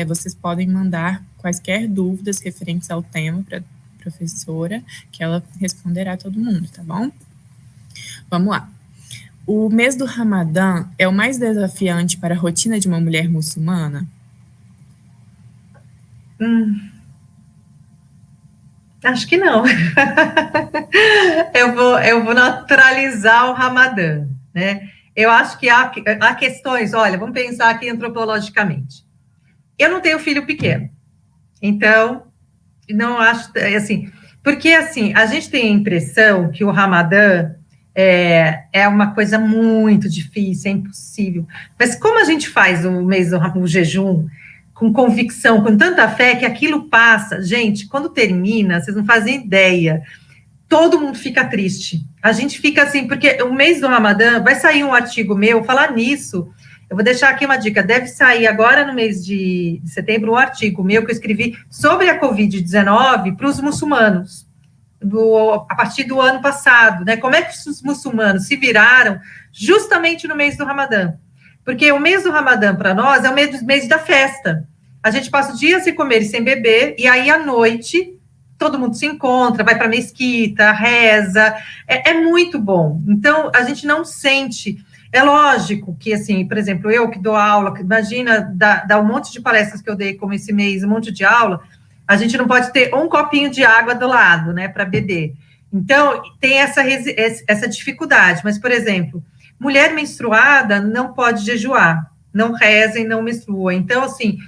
Vocês podem mandar quaisquer dúvidas referentes ao tema para a professora, que ela responderá a todo mundo, tá bom? Vamos lá. O mês do Ramadã é o mais desafiante para a rotina de uma mulher muçulmana? Acho que não. Eu vou naturalizar o Ramadã, né? Eu acho que há questões, olha, vamos pensar aqui antropologicamente. Eu não tenho filho pequeno, então, não acho, assim, porque, assim, a gente tem a impressão que o Ramadã é uma coisa muito difícil, é impossível, mas como a gente faz o jejum com convicção, com tanta fé, que aquilo passa, gente, quando termina, vocês não fazem ideia, todo mundo fica triste. A gente fica assim, porque o mês do Ramadã, vai sair um artigo meu, falar nisso, eu vou deixar aqui uma dica, deve sair agora no mês de setembro um artigo meu que eu escrevi sobre a Covid-19 para os muçulmanos, a partir do ano passado, né? Como é que os muçulmanos se viraram justamente no mês do Ramadã? Porque o mês do Ramadã, para nós, é o mês da festa. A gente passa o dia sem comer e sem beber, e aí, à noite, todo mundo se encontra, vai para a mesquita, reza, é muito bom. Então, a gente não sente... É lógico que, assim, por exemplo, eu que dou aula, imagina, dá um monte de palestras que eu dei como esse mês, um monte de aula, a gente não pode ter um copinho de água do lado, né, para beber. Então, tem essa dificuldade. Mas, por exemplo, mulher menstruada não pode jejuar, não reza e não menstrua. Então, assim,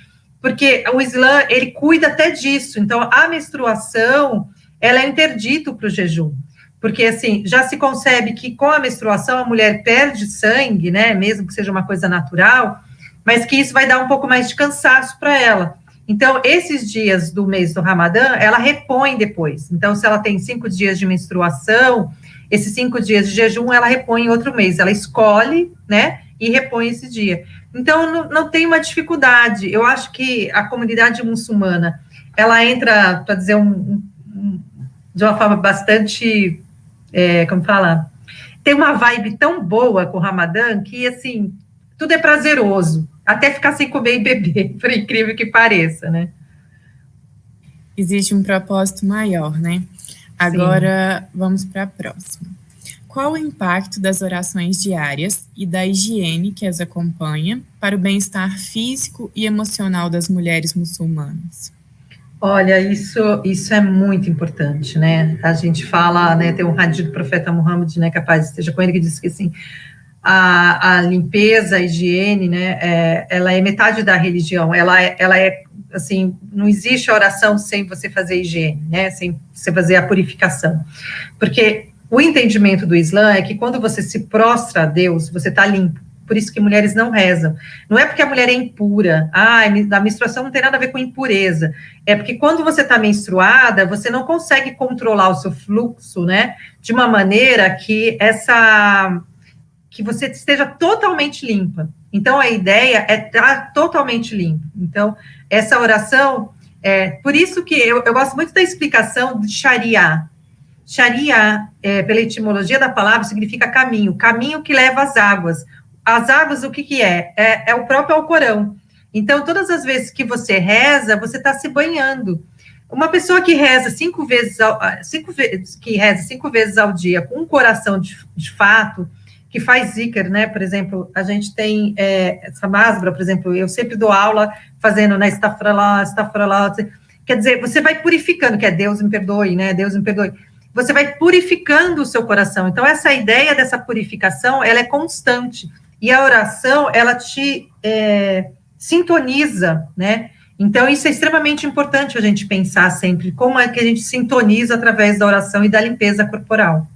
porque o Islã, ele cuida até disso. Então, a menstruação, ela é interdito para o jejum. Porque, assim, já se concebe que com a menstruação a mulher perde sangue, né, mesmo que seja uma coisa natural, mas que isso vai dar um pouco mais de cansaço para ela. Então, esses dias do mês do Ramadã, ela repõe depois. Então, se ela tem 5 dias de menstruação, esses 5 dias de jejum, ela repõe em outro mês. Ela escolhe, né, e repõe esse dia. Então, não tem uma dificuldade. Eu acho que a comunidade muçulmana, ela entra, para dizer, de uma forma bastante, como fala, tem uma vibe tão boa com o Ramadã que, assim, tudo é prazeroso. Até ficar sem comer e beber, por incrível que pareça, né? Existe um propósito maior, né? Agora, vamos para a próxima. Qual o impacto das orações diárias e da higiene que as acompanha para o bem-estar físico e emocional das mulheres muçulmanas? Olha, isso é muito importante, né? A gente fala, né, tem um hadith do profeta Muhammad, né, que a paz esteja com ele, que diz que, assim, a limpeza, a higiene, né, ela é metade da religião, ela é, assim, não existe oração sem você fazer higiene, né, sem você fazer a purificação, porque o entendimento do Islã é que quando você se prostra a Deus, você está limpo. Por isso que mulheres não rezam. Não é porque a mulher é impura. A menstruação não tem nada a ver com impureza. É porque quando você está menstruada, você não consegue controlar o seu fluxo, né? De uma maneira que você esteja totalmente limpa. Então, a ideia é estar totalmente limpo. Então, essa oração, por isso que eu gosto muito da explicação de Sharia. Sharia, pela etimologia da palavra, significa caminho que leva às águas. As águas, o que é? É o próprio Alcorão. Então, todas as vezes que você reza, você está se banhando. Uma pessoa que reza cinco vezes ao dia, com um coração de fato, que faz zikr, né? Por exemplo, a gente tem essa masbra, por exemplo, eu sempre dou aula fazendo na Astaghfirullah, quer dizer, você vai purificando, que é Deus me perdoe, né? Deus me perdoe. Você vai purificando o seu coração. Então, essa ideia dessa purificação, ela é constante. E a oração, ela te sintoniza, né? Então, isso é extremamente importante a gente pensar sempre, como é que a gente sintoniza através da oração e da limpeza corporal.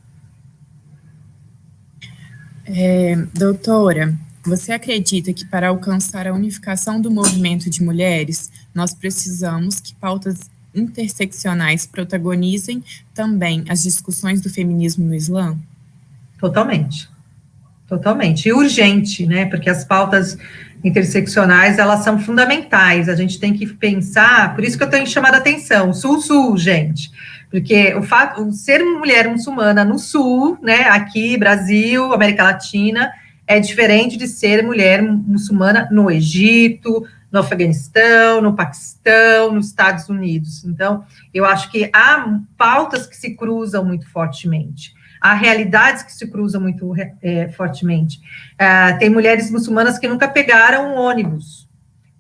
Doutora, você acredita que para alcançar a unificação do movimento de mulheres, nós precisamos que pautas interseccionais protagonizem também as discussões do feminismo no Islã? Totalmente. E urgente, né? Porque as pautas interseccionais, elas são fundamentais. A gente tem que pensar, por isso que eu tenho chamado a atenção, Sul-Sul, gente. Porque o fato de ser mulher muçulmana no Sul, né, aqui, Brasil, América Latina, é diferente de ser mulher muçulmana no Egito, no Afeganistão, no Paquistão, nos Estados Unidos. Então, eu acho que há pautas que se cruzam muito fortemente. Há realidades que se cruzam muito fortemente. Tem mulheres muçulmanas que nunca pegaram um ônibus.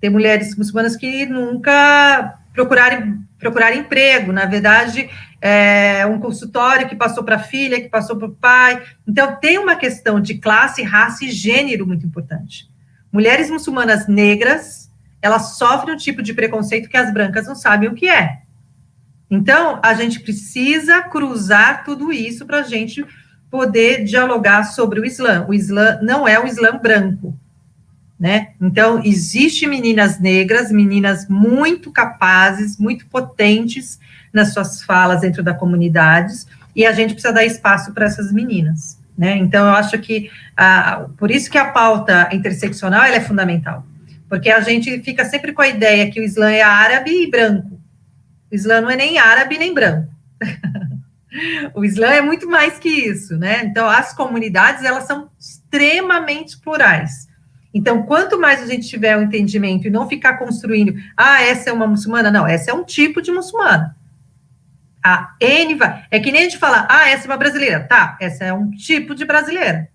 Tem mulheres muçulmanas que nunca procuraram emprego. Na verdade, um consultório que passou para a filha, que passou para o pai. Então, tem uma questão de classe, raça e gênero muito importante. Mulheres muçulmanas negras, elas sofrem um tipo de preconceito que as brancas não sabem o que é. Então, a gente precisa cruzar tudo isso para a gente poder dialogar sobre o Islã. O Islã não é o Islã branco, né? Então, existem meninas negras, meninas muito capazes, muito potentes nas suas falas dentro da comunidade, e a gente precisa dar espaço para essas meninas, né? Então, eu acho que, por isso que a pauta interseccional, ela é fundamental, porque a gente fica sempre com a ideia que o Islã é árabe e branco. O Islã não é nem árabe nem branco. O Islã é muito mais que isso, né? Então, as comunidades, elas são extremamente plurais. Então, quanto mais a gente tiver um entendimento e não ficar construindo, essa é uma muçulmana, não, essa é um tipo de muçulmana. É que nem a gente fala, essa é uma brasileira, tá, essa é um tipo de brasileira.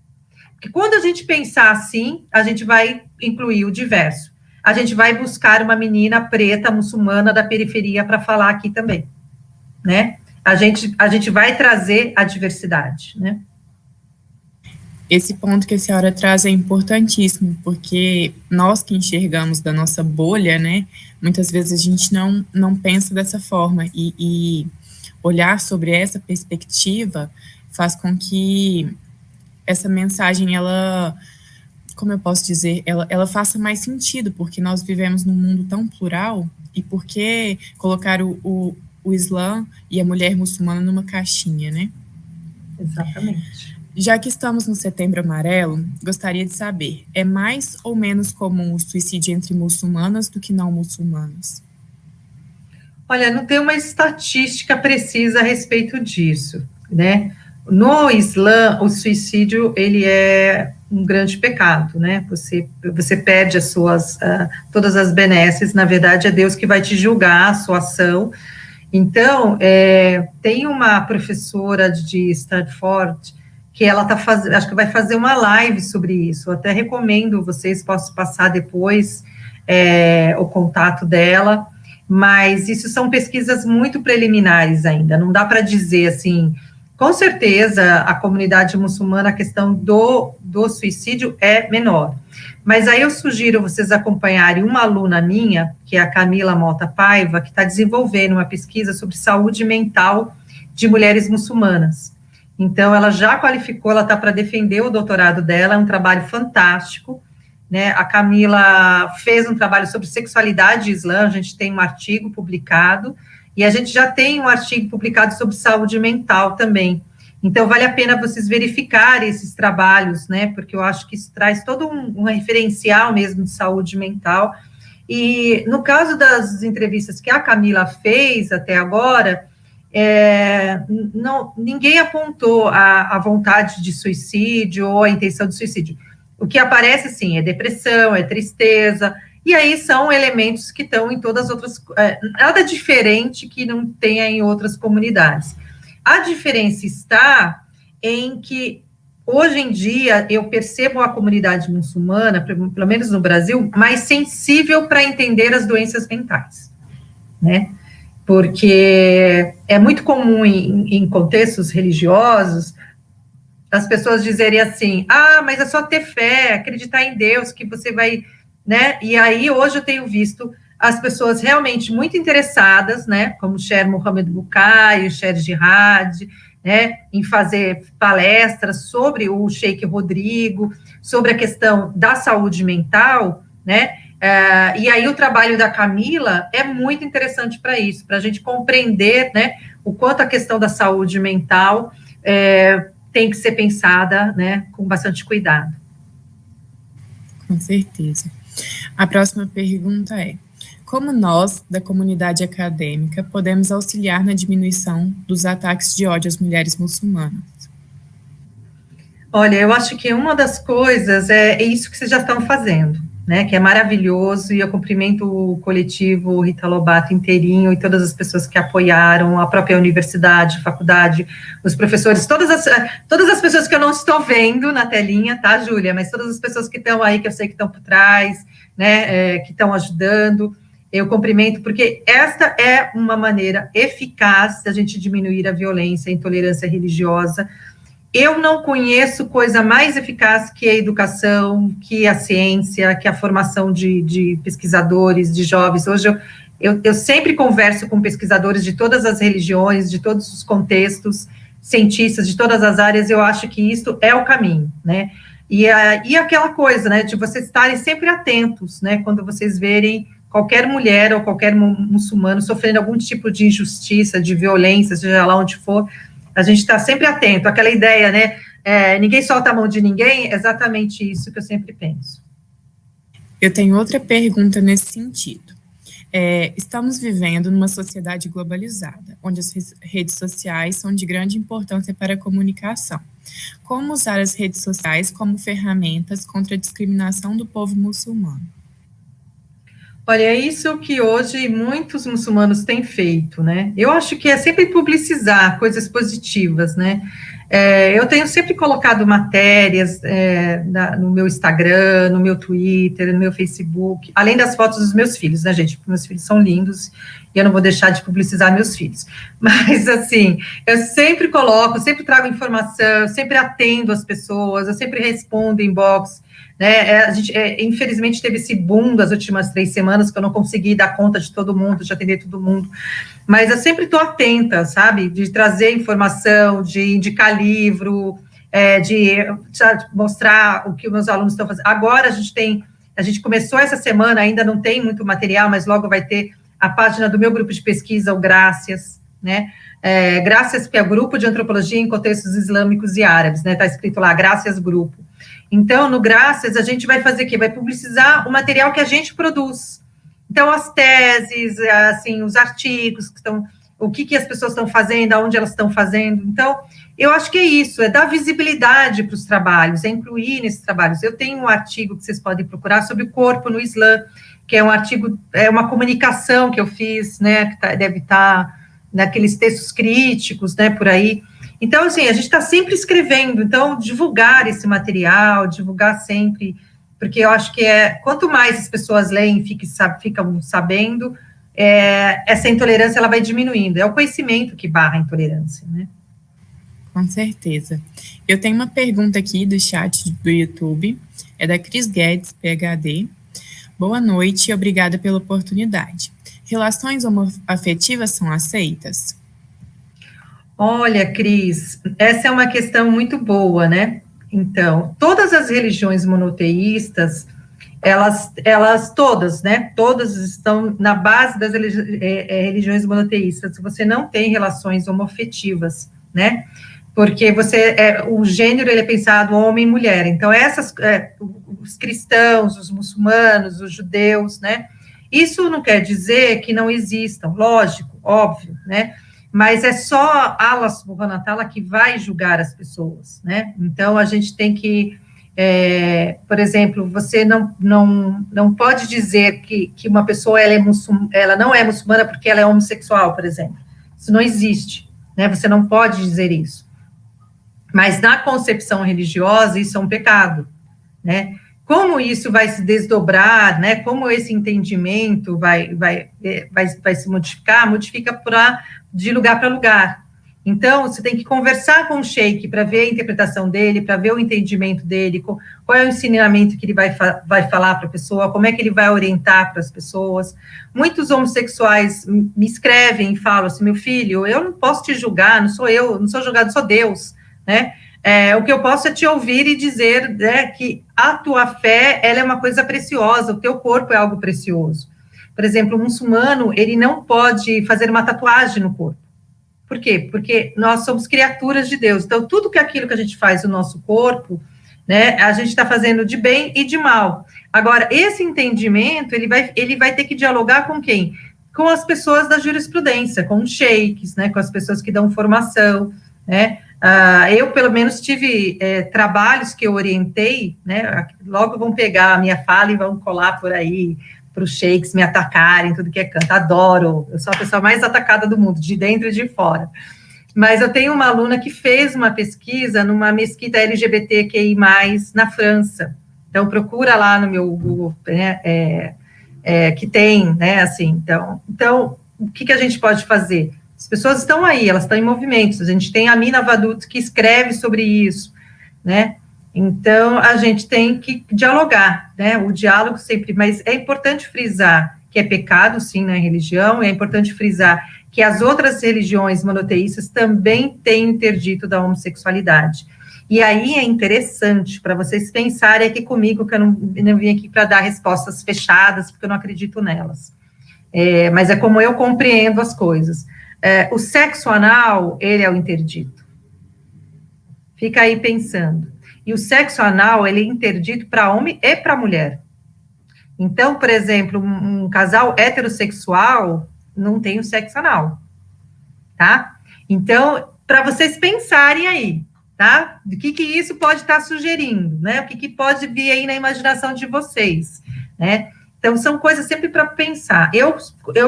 Porque quando a gente pensar assim, a gente vai incluir o diverso. A gente vai buscar uma menina preta, muçulmana da periferia para falar aqui também, né? A gente vai trazer a diversidade, né? Esse ponto que a senhora traz é importantíssimo, porque nós que enxergamos da nossa bolha, né, muitas vezes a gente não pensa dessa forma, e olhar sobre essa perspectiva faz com que essa mensagem, ela, como eu posso dizer, ela faça mais sentido, porque nós vivemos num mundo tão plural, e por que colocar o Islã e a mulher muçulmana numa caixinha, né? Exatamente. Já que estamos no Setembro Amarelo, gostaria de saber, é mais ou menos comum o suicídio entre muçulmanas do que não muçulmanas? Olha, não tem uma estatística precisa a respeito disso, né? No Islã, o suicídio, ele é um grande pecado, né? Você perde todas as benesses, na verdade, é Deus que vai te julgar a sua ação. Então, tem uma professora de Stanford, que ela está fazendo, acho que vai fazer uma live sobre isso. Eu até recomendo vocês, posso passar depois o contato dela, mas isso são pesquisas muito preliminares ainda, não dá para dizer assim, com certeza a comunidade muçulmana, a questão do suicídio é menor, mas aí eu sugiro vocês acompanharem uma aluna minha, que é a Camila Mota Paiva, que está desenvolvendo uma pesquisa sobre saúde mental de mulheres muçulmanas. Então, ela já qualificou, ela está para defender o doutorado dela, é um trabalho fantástico, né? A Camila fez um trabalho sobre sexualidade e Islã, a gente tem um artigo publicado, e a gente já tem um artigo publicado sobre saúde mental também. Então, vale a pena vocês verificarem esses trabalhos, né? Porque eu acho que isso traz todo um referencial mesmo de saúde mental. E no caso das entrevistas que a Camila fez até agora, ninguém apontou a vontade de suicídio ou a intenção de suicídio. O que aparece, sim, é depressão, é tristeza, e aí são elementos que estão em todas as outras, nada diferente que não tenha em outras comunidades. A diferença está em que, hoje em dia, eu percebo a comunidade muçulmana, pelo menos no Brasil, mais sensível para entender as doenças mentais, né? Porque é muito comum em contextos religiosos as pessoas dizerem assim, mas é só ter fé, acreditar em Deus, que você vai, né, e aí hoje eu tenho visto as pessoas realmente muito interessadas, né, como o Sher Mohamed Bukai, o Sher Jihad, né, em fazer palestras sobre o Sheikh Rodrigo, sobre a questão da saúde mental, né, e aí o trabalho da Camila é muito interessante para isso, para a gente compreender, né, o quanto a questão da saúde mental tem que ser pensada, né, com bastante cuidado. Com certeza. A próxima pergunta é: como nós, da comunidade acadêmica, podemos auxiliar na diminuição dos ataques de ódio às mulheres muçulmanas? Olha, eu acho que uma das coisas é isso que vocês já estão fazendo, né, que é maravilhoso, e eu cumprimento o coletivo Rita Lobato inteirinho e todas as pessoas que apoiaram, a própria universidade, faculdade, os professores, todas as pessoas que eu não estou vendo na telinha, tá, Júlia, mas todas as pessoas que estão aí, que eu sei que estão por trás, né, que estão ajudando, eu cumprimento, porque esta é uma maneira eficaz da gente diminuir a violência, a intolerância religiosa. Eu não conheço coisa mais eficaz que a educação, que a ciência, que a formação de pesquisadores, de jovens. Hoje eu sempre converso com pesquisadores de todas as religiões, de todos os contextos, cientistas de todas as áreas, eu acho que isso é o caminho, né? E aquela coisa, né, de vocês estarem sempre atentos, né, quando vocês verem qualquer mulher ou qualquer muçulmano sofrendo algum tipo de injustiça, de violência, seja lá onde for, a gente está sempre atento, aquela ideia, né, ninguém solta a mão de ninguém, é exatamente isso que eu sempre penso. Eu tenho outra pergunta nesse sentido. Estamos vivendo numa sociedade globalizada, onde as redes sociais são de grande importância para a comunicação. Como usar as redes sociais como ferramentas contra a discriminação do povo muçulmano? Olha, é isso que hoje muitos muçulmanos têm feito, né? Eu acho que é sempre publicizar coisas positivas, né? Eu tenho sempre colocado matérias no meu Instagram, no meu Twitter, no meu Facebook, além das fotos dos meus filhos, né, gente? Meus filhos são lindos e eu não vou deixar de publicizar meus filhos. Mas, assim, eu sempre coloco, sempre trago informação, sempre atendo as pessoas, eu sempre respondo inbox, né? A gente, infelizmente, teve esse boom das últimas 3 semanas, que eu não consegui dar conta de todo mundo, de atender todo mundo, mas eu sempre estou atenta, sabe, de trazer informação, de indicar livro, de mostrar o que os meus alunos estão fazendo. Agora a gente começou essa semana, ainda não tem muito material, mas logo vai ter a página do meu grupo de pesquisa, o Graças, né, Graças, que é o Grupo de Antropologia em Contextos Islâmicos e Árabes, né, está escrito lá, Graças Grupo. Então, no Graças, a gente vai fazer o quê? Vai publicizar o material que a gente produz. Então, as teses, assim, os artigos que estão, o que as pessoas estão fazendo, aonde elas estão fazendo. Então, eu acho que é isso, é dar visibilidade para os trabalhos, é incluir nesses trabalhos. Eu tenho um artigo que vocês podem procurar sobre o corpo no Islã, que é um artigo, é uma comunicação que eu fiz, né, que deve estar naqueles textos críticos, né, por aí. Então, assim, a gente está sempre escrevendo, então, divulgar esse material, divulgar sempre, porque eu acho que quanto mais as pessoas leem, ficam sabendo, essa intolerância, ela vai diminuindo, é o conhecimento que barra a intolerância, né? Com certeza. Eu tenho uma pergunta aqui do chat do YouTube, é da Cris Guedes, PhD. Boa noite e obrigada pela oportunidade. Relações homoafetivas são aceitas? Olha, Cris, essa é uma questão muito boa, né? Então, todas as religiões monoteístas, elas todas, né? Todas estão na base das religiões monoteístas. Você não tem relações homoafetivas, né? Porque o gênero ele é pensado homem e mulher. Então, os cristãos, os muçulmanos, os judeus, né? Isso não quer dizer que não existam, lógico, óbvio, né? Mas é só Allah subhanahu wa ta'ala que vai julgar as pessoas, né? Então, a gente tem que, por exemplo, você não pode dizer que uma pessoa ela não é muçulmana porque ela é homossexual, por exemplo. Isso não existe, né? Você não pode dizer isso. Mas na concepção religiosa, isso é um pecado, né? Como isso vai se desdobrar, né? Como esse entendimento vai se modificar, modifica de lugar para lugar. Então, você tem que conversar com o sheik para ver a interpretação dele, para ver o entendimento dele, qual é o ensinamento que ele vai falar para a pessoa, como é que ele vai orientar para as pessoas. Muitos homossexuais me escrevem e falam assim, meu filho, eu não posso te julgar, não sou eu, não sou julgado, sou Deus, né? O que eu posso é te ouvir e dizer, né, que a tua fé, ela é uma coisa preciosa, o teu corpo é algo precioso. Por exemplo, o muçulmano, ele não pode fazer uma tatuagem no corpo. Por quê? Porque nós somos criaturas de Deus. Então, tudo aquilo que a gente faz no nosso corpo, né, a gente está fazendo de bem e de mal. Agora, esse entendimento, ele vai ter que dialogar com quem? Com as pessoas da jurisprudência, com os sheiks, né, com as pessoas que dão formação, né. Eu, pelo menos, tive trabalhos que eu orientei, né, logo vão pegar a minha fala e vão colar por aí, para os sheiks me atacarem, tudo que é canto, adoro, eu sou a pessoa mais atacada do mundo, de dentro e de fora. Mas eu tenho uma aluna que fez uma pesquisa numa mesquita LGBTQI+, na França, então procura lá no meu Google, né, que tem, né, assim, então o que a gente pode fazer? As pessoas estão aí, elas estão em movimentos, a gente tem a Mina Vadut que escreve sobre isso, né, então a gente tem que dialogar, né, o diálogo sempre, mas é importante frisar que é pecado, sim, na religião, é importante frisar que as outras religiões monoteístas também têm interdito da homossexualidade, e aí é interessante para vocês pensarem aqui comigo, que eu não vim aqui para dar respostas fechadas, porque eu não acredito nelas, mas é como eu compreendo as coisas. O sexo anal, ele é o interdito. Fica aí pensando. E o sexo anal, ele é interdito para homem e para mulher. Então, por exemplo, um casal heterossexual não tem o sexo anal, tá? Então, para vocês pensarem aí, tá? Do que isso pode estar sugerindo, né? O que pode vir aí na imaginação de vocês, né? Então, são coisas sempre para pensar. Eu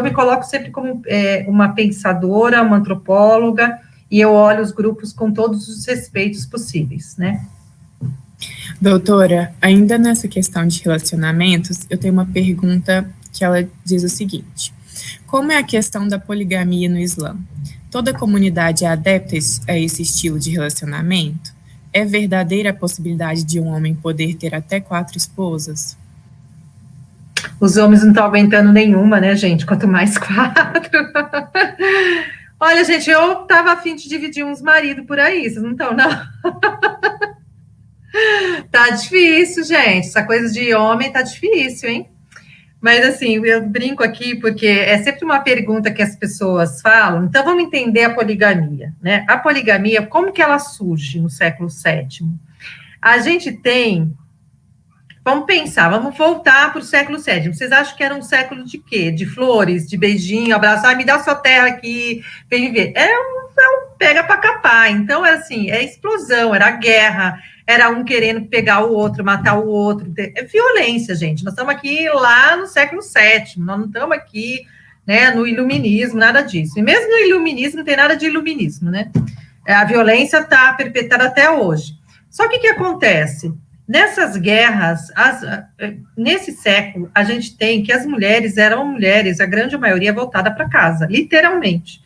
me coloco sempre como uma pensadora, uma antropóloga, e eu olho os grupos com todos os respeitos possíveis, né? Doutora, ainda nessa questão de relacionamentos, eu tenho uma pergunta que ela diz o seguinte: como é a questão da poligamia no Islã? Toda comunidade é adepta a esse estilo de relacionamento? É verdadeira a possibilidade de um homem poder ter até 4 esposas? Os homens não estão aguentando nenhuma, né, gente? Quanto mais 4. Olha, gente, eu estava a fim de dividir uns maridos por aí, vocês não estão, não? Tá difícil, gente. Essa coisa de homem tá difícil, hein? Mas, assim, eu brinco aqui porque é sempre uma pergunta que as pessoas falam. Então, vamos entender a poligamia, né? A poligamia, como que ela surge no século VII? A gente tem... Vamos pensar, vamos voltar para o século VII. Vocês acham que era um século de quê? De flores, de beijinho, abraço, me dá sua terra aqui, vem viver. É um pega para capar. Então, era assim, explosão, era guerra, era um querendo pegar o outro, matar o outro. É violência, gente. Nós estamos aqui lá no século VII, nós não estamos aqui, né, no iluminismo, nada disso. E mesmo no iluminismo, não tem nada de iluminismo, né? a violência está perpetrada até hoje. Só que o que acontece? Nessas guerras, nesse século, a gente tem que as mulheres eram mulheres, a grande maioria voltada para casa, literalmente,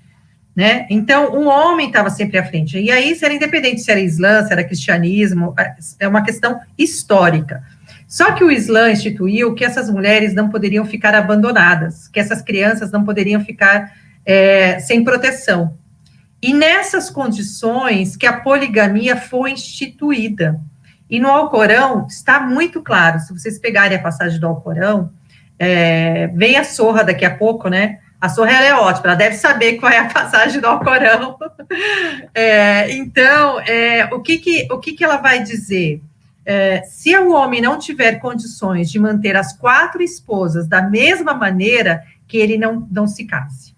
né? Então, o homem estava sempre à frente. E aí, se era independente se era Islã, se era cristianismo, é uma questão histórica. Só que o Islã instituiu que essas mulheres não poderiam ficar abandonadas, que essas crianças não poderiam ficar sem proteção. E nessas condições que a poligamia foi instituída. E no Alcorão está muito claro, se vocês pegarem a passagem do Alcorão, vem a Sorra daqui a pouco, né? A Sorra, ela é ótima, ela deve saber qual é a passagem do Alcorão. Então, o que ela vai dizer? Se o homem não tiver condições de manter as 4 esposas da mesma maneira, que ele não se case.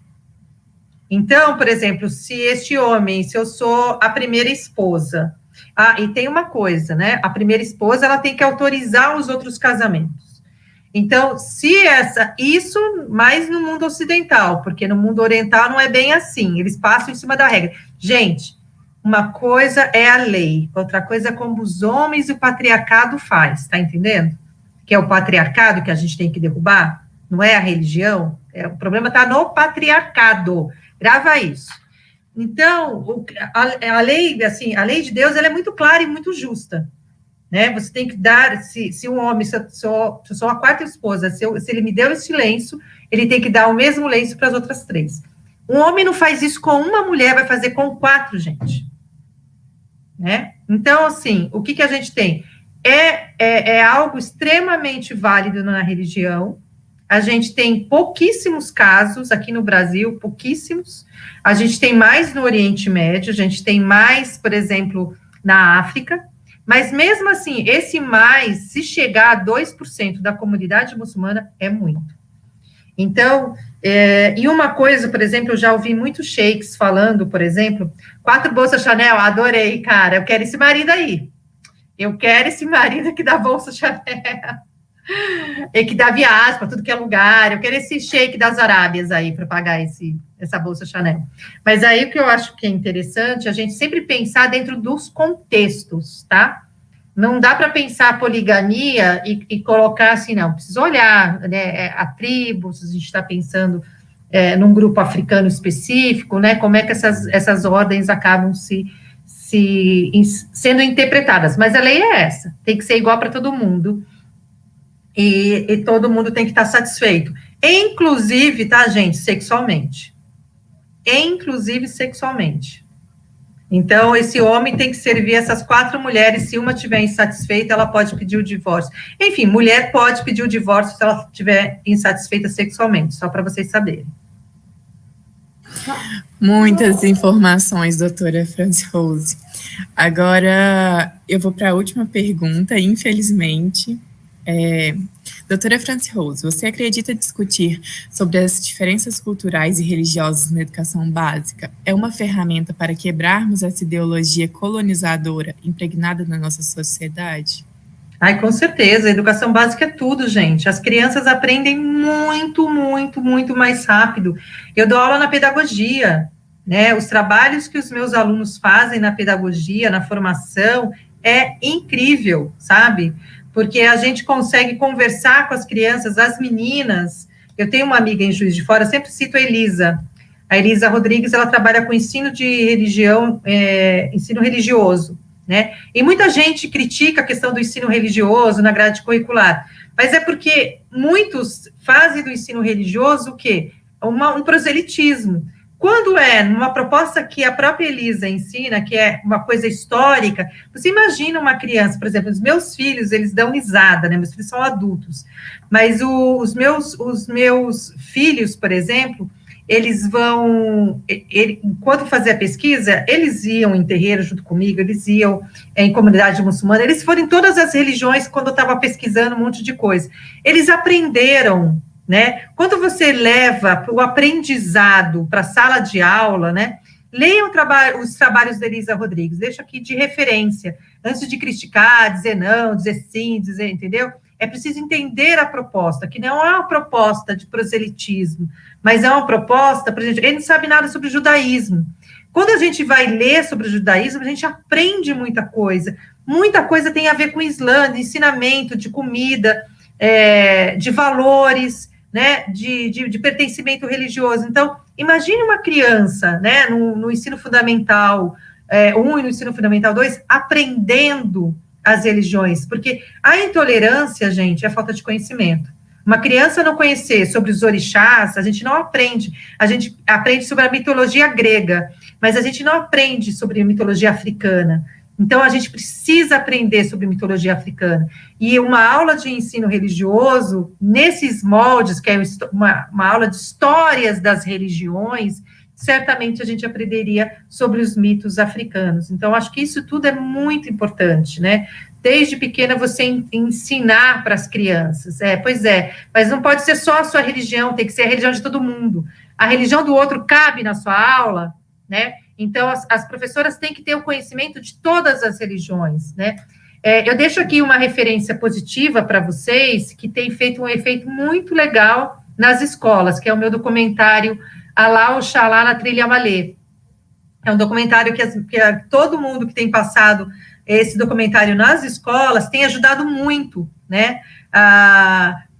Então, por exemplo, se eu sou a primeira esposa, e tem uma coisa, né? A primeira esposa, ela tem que autorizar os outros casamentos. Então, isso mais no mundo ocidental, porque no mundo oriental não é bem assim, eles passam em cima da regra. Gente, uma coisa é a lei, outra coisa é como os homens e o patriarcado faz, tá entendendo? Que é o patriarcado que a gente tem que derrubar, não é a religião, o problema está no patriarcado, grava isso. Então, a lei, assim, a lei de Deus, ela é muito clara e muito justa, né? Você tem que dar, se um homem, se eu sou a 4ª esposa, se ele me deu esse lenço, ele tem que dar o mesmo lenço para as outras 3. Um homem não faz isso com uma mulher, vai fazer com 4, gente. Né? Então, assim, o que a gente tem? É algo extremamente válido na religião. A gente tem pouquíssimos casos aqui no Brasil, pouquíssimos. A gente tem mais no Oriente Médio, a gente tem mais, por exemplo, na África. Mas mesmo assim, esse mais, se chegar a 2% da comunidade muçulmana, é muito. Então, e uma coisa, por exemplo, eu já ouvi muitos sheiks falando, por exemplo, 4 bolsas Chanel, adorei, cara, eu quero esse marido aí. Eu quero esse marido que dá bolsa Chanel. E que dá viagem para tudo que é lugar, eu quero esse sheik das Arábias aí para pagar essa bolsa Chanel. Mas aí o que eu acho que é interessante, a gente sempre pensar dentro dos contextos, tá? Não dá para pensar a poligamia e colocar assim, não, precisa olhar, né, a tribo, se a gente está pensando num grupo africano específico, né, como é que essas ordens acabam sendo interpretadas, mas a lei é essa, tem que ser igual para todo mundo, e todo mundo tem que estar satisfeito, inclusive, tá, gente, sexualmente. Então, esse homem tem que servir essas 4 mulheres, se uma estiver insatisfeita, ela pode pedir o divórcio. Enfim, mulher pode pedir o divórcio se ela estiver insatisfeita sexualmente, só para vocês saberem. Muitas informações, doutora Franci Rose. Agora, eu vou para a última pergunta, infelizmente. Doutora Franci Rose, você acredita discutir sobre as diferenças culturais e religiosas na educação básica é uma ferramenta para quebrarmos essa ideologia colonizadora impregnada na nossa sociedade? Ai, com certeza, a educação básica é tudo, gente. As crianças aprendem muito, muito, muito mais rápido. Eu dou aula na pedagogia, né? Os trabalhos que os meus alunos fazem na pedagogia, na formação, é incrível, sabe? Porque a gente consegue conversar com as crianças, as meninas. Eu tenho uma amiga em Juiz de Fora, eu sempre cito a Elisa Rodrigues, ela trabalha com ensino de religião, ensino religioso, né? E muita gente critica a questão do ensino religioso na grade curricular, mas é porque muitos fazem do ensino religioso o quê? Um proselitismo. Quando é numa proposta que a própria Elisa ensina, que é uma coisa histórica, você imagina uma criança, por exemplo, os meus filhos, eles dão risada, né? Meus filhos são adultos, mas os meus filhos, por exemplo, eles enquanto fazia a pesquisa, eles iam em terreiro junto comigo, eles iam em comunidade muçulmana, eles foram em todas as religiões quando eu estava pesquisando um monte de coisa. Eles aprenderam, né? Quando você leva o aprendizado para a sala de aula, né? Leiam os trabalhos da Elisa Rodrigues, deixo aqui de referência, antes de criticar, dizer não, dizer sim, entendeu? é preciso entender a proposta, que não é uma proposta de proselitismo, mas é uma proposta, por exemplo, ele não sabe nada sobre o judaísmo. Quando a gente vai ler sobre o judaísmo, a gente aprende muita coisa tem a ver com o Islã, de ensinamento, de comida, de valores, né, de pertencimento religioso. Então, imagine uma criança, né, no ensino fundamental 1 e no ensino fundamental 2, aprendendo as religiões, porque a intolerância, gente, é falta de conhecimento. Uma criança não conhecer sobre os orixás, a gente não aprende. A gente aprende sobre a mitologia grega, mas a gente não aprende sobre a mitologia africana. Então, a gente precisa aprender sobre mitologia africana. E uma aula de ensino religioso, nesses moldes, que é uma aula de histórias das religiões, certamente a gente aprenderia sobre os mitos africanos. Então, acho que isso tudo é muito importante, né? Desde pequena, você ensinar para as crianças. Mas não pode ser só a sua religião, tem que ser a religião de todo mundo. A religião do outro cabe na sua aula, né? Então, as professoras têm que ter o conhecimento de todas as religiões, né? Eu deixo aqui uma referência positiva para vocês, que tem feito um efeito muito legal nas escolas, que é o meu documentário Alá Oxalá na Trilha Malê. É um documentário que todo mundo que tem passado esse documentário nas escolas tem ajudado muito, né?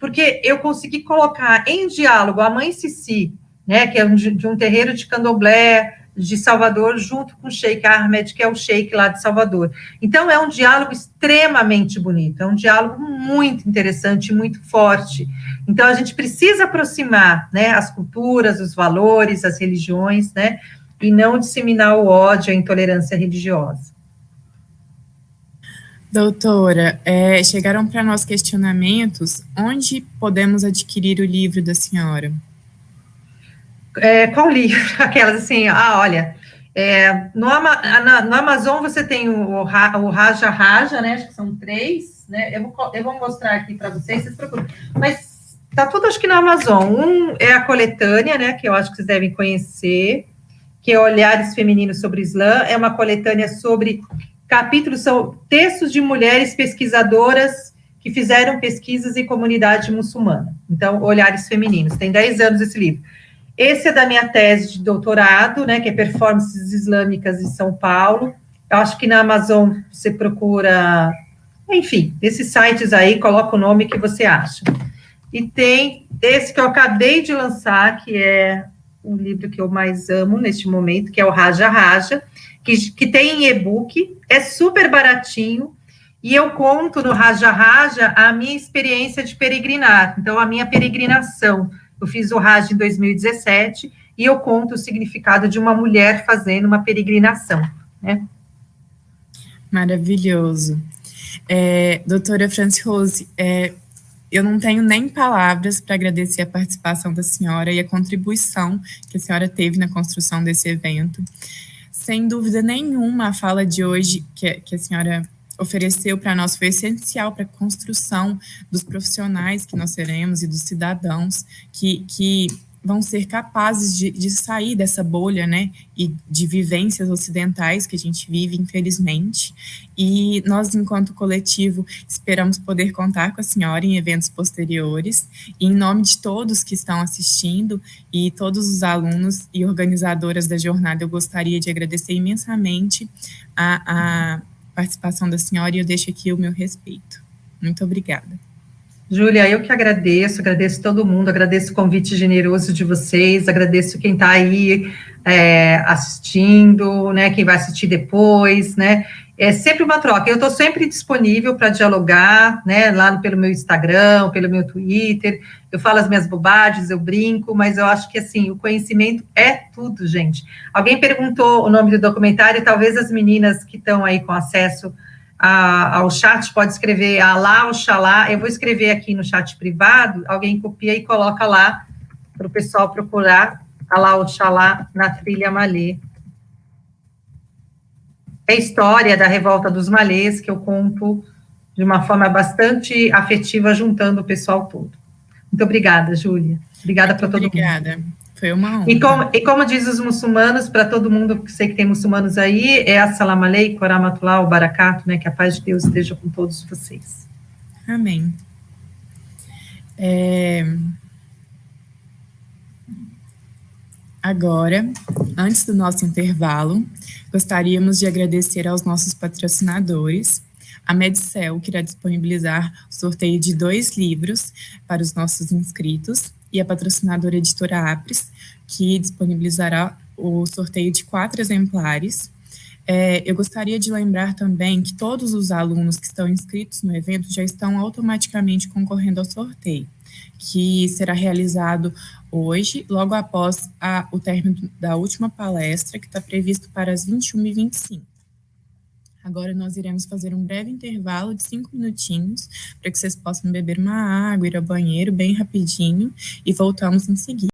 Porque eu consegui colocar em diálogo a mãe Cici, né, que é de um terreiro de candomblé de Salvador, junto com o Sheik Ahmed, que é o Sheik lá de Salvador. Então, é um diálogo extremamente bonito, é um diálogo muito interessante, muito forte. Então, a gente precisa aproximar, né, as culturas, os valores, as religiões, né, e não disseminar o ódio, a intolerância religiosa. Doutora, chegaram para nós questionamentos, onde podemos adquirir o livro da senhora? Qual livro? Aquelas assim, olha, no Amazon você tem o Raja Raja, né, acho que são 3, né, eu vou mostrar aqui para vocês procuram, mas tá tudo acho que no Amazon. Um é a coletânea, né, que eu acho que vocês devem conhecer, que é Olhares Femininos sobre o Islã, é uma coletânea sobre capítulos, são textos de mulheres pesquisadoras que fizeram pesquisas em comunidade muçulmana. Então, Olhares Femininos, tem 10 anos esse livro. Esse é da minha tese de doutorado, né, que é Performances Islâmicas em São Paulo. Eu acho que na Amazon você procura, enfim, esses sites aí, coloca o nome que você acha. E tem esse que eu acabei de lançar, que é o livro que eu mais amo neste momento, que é o Raja Raja, que tem em e-book, é super baratinho, e eu conto no Raja Raja a minha experiência de peregrinar, então a minha peregrinação. Eu fiz o Hajj em 2017 e eu conto o significado de uma mulher fazendo uma peregrinação, né? Maravilhoso. Doutora Franci Rose, eu não tenho nem palavras para agradecer a participação da senhora e a contribuição que a senhora teve na construção desse evento. Sem dúvida nenhuma, a fala de hoje que a senhora ofereceu para nós foi essencial para a construção dos profissionais que nós seremos e dos cidadãos que vão ser capazes de sair dessa bolha, né, e de vivências ocidentais que a gente vive, infelizmente, e nós, enquanto coletivo, esperamos poder contar com a senhora em eventos posteriores, e em nome de todos que estão assistindo e todos os alunos e organizadoras da jornada, eu gostaria de agradecer imensamente a participação da senhora, e eu deixo aqui o meu respeito. Muito obrigada. Júlia, eu que agradeço todo mundo, agradeço o convite generoso de vocês, agradeço quem está aí assistindo, né, quem vai assistir depois, né, é sempre uma troca, eu estou sempre disponível para dialogar, né, lá pelo meu Instagram, pelo meu Twitter, eu falo as minhas bobagens, eu brinco, mas eu acho que, assim, o conhecimento é tudo, gente. Alguém perguntou o nome do documentário, talvez as meninas que estão aí com acesso ao chat, pode escrever Alá Oxalá, eu vou escrever aqui no chat privado, alguém copia e coloca lá, para o pessoal procurar Alá Oxalá na Trilha Malê. É a história da revolta dos malês, que eu conto de uma forma bastante afetiva, juntando o pessoal todo. Muito obrigada, Júlia. Obrigada para todo mundo. Obrigada. Foi uma honra. E como diz os muçulmanos, para todo mundo, que sei que tem muçulmanos aí, é Assalamu alaikum, wa rahmatullah, wa barakatuh, né, que a paz de Deus esteja com todos vocês. Amém. Agora, antes do nosso intervalo, gostaríamos de agradecer aos nossos patrocinadores. A Medcel, que irá disponibilizar o sorteio de 2 livros para os nossos inscritos, e a patrocinadora Editora Apres, que disponibilizará o sorteio de 4 exemplares. Eu gostaria de lembrar também que todos os alunos que estão inscritos no evento já estão automaticamente concorrendo ao sorteio, que será realizado hoje, logo após o término da última palestra, que está previsto para as 21h25. Agora nós iremos fazer um breve intervalo de 5 minutinhos, para que vocês possam beber uma água, ir ao banheiro bem rapidinho, e voltamos em seguida.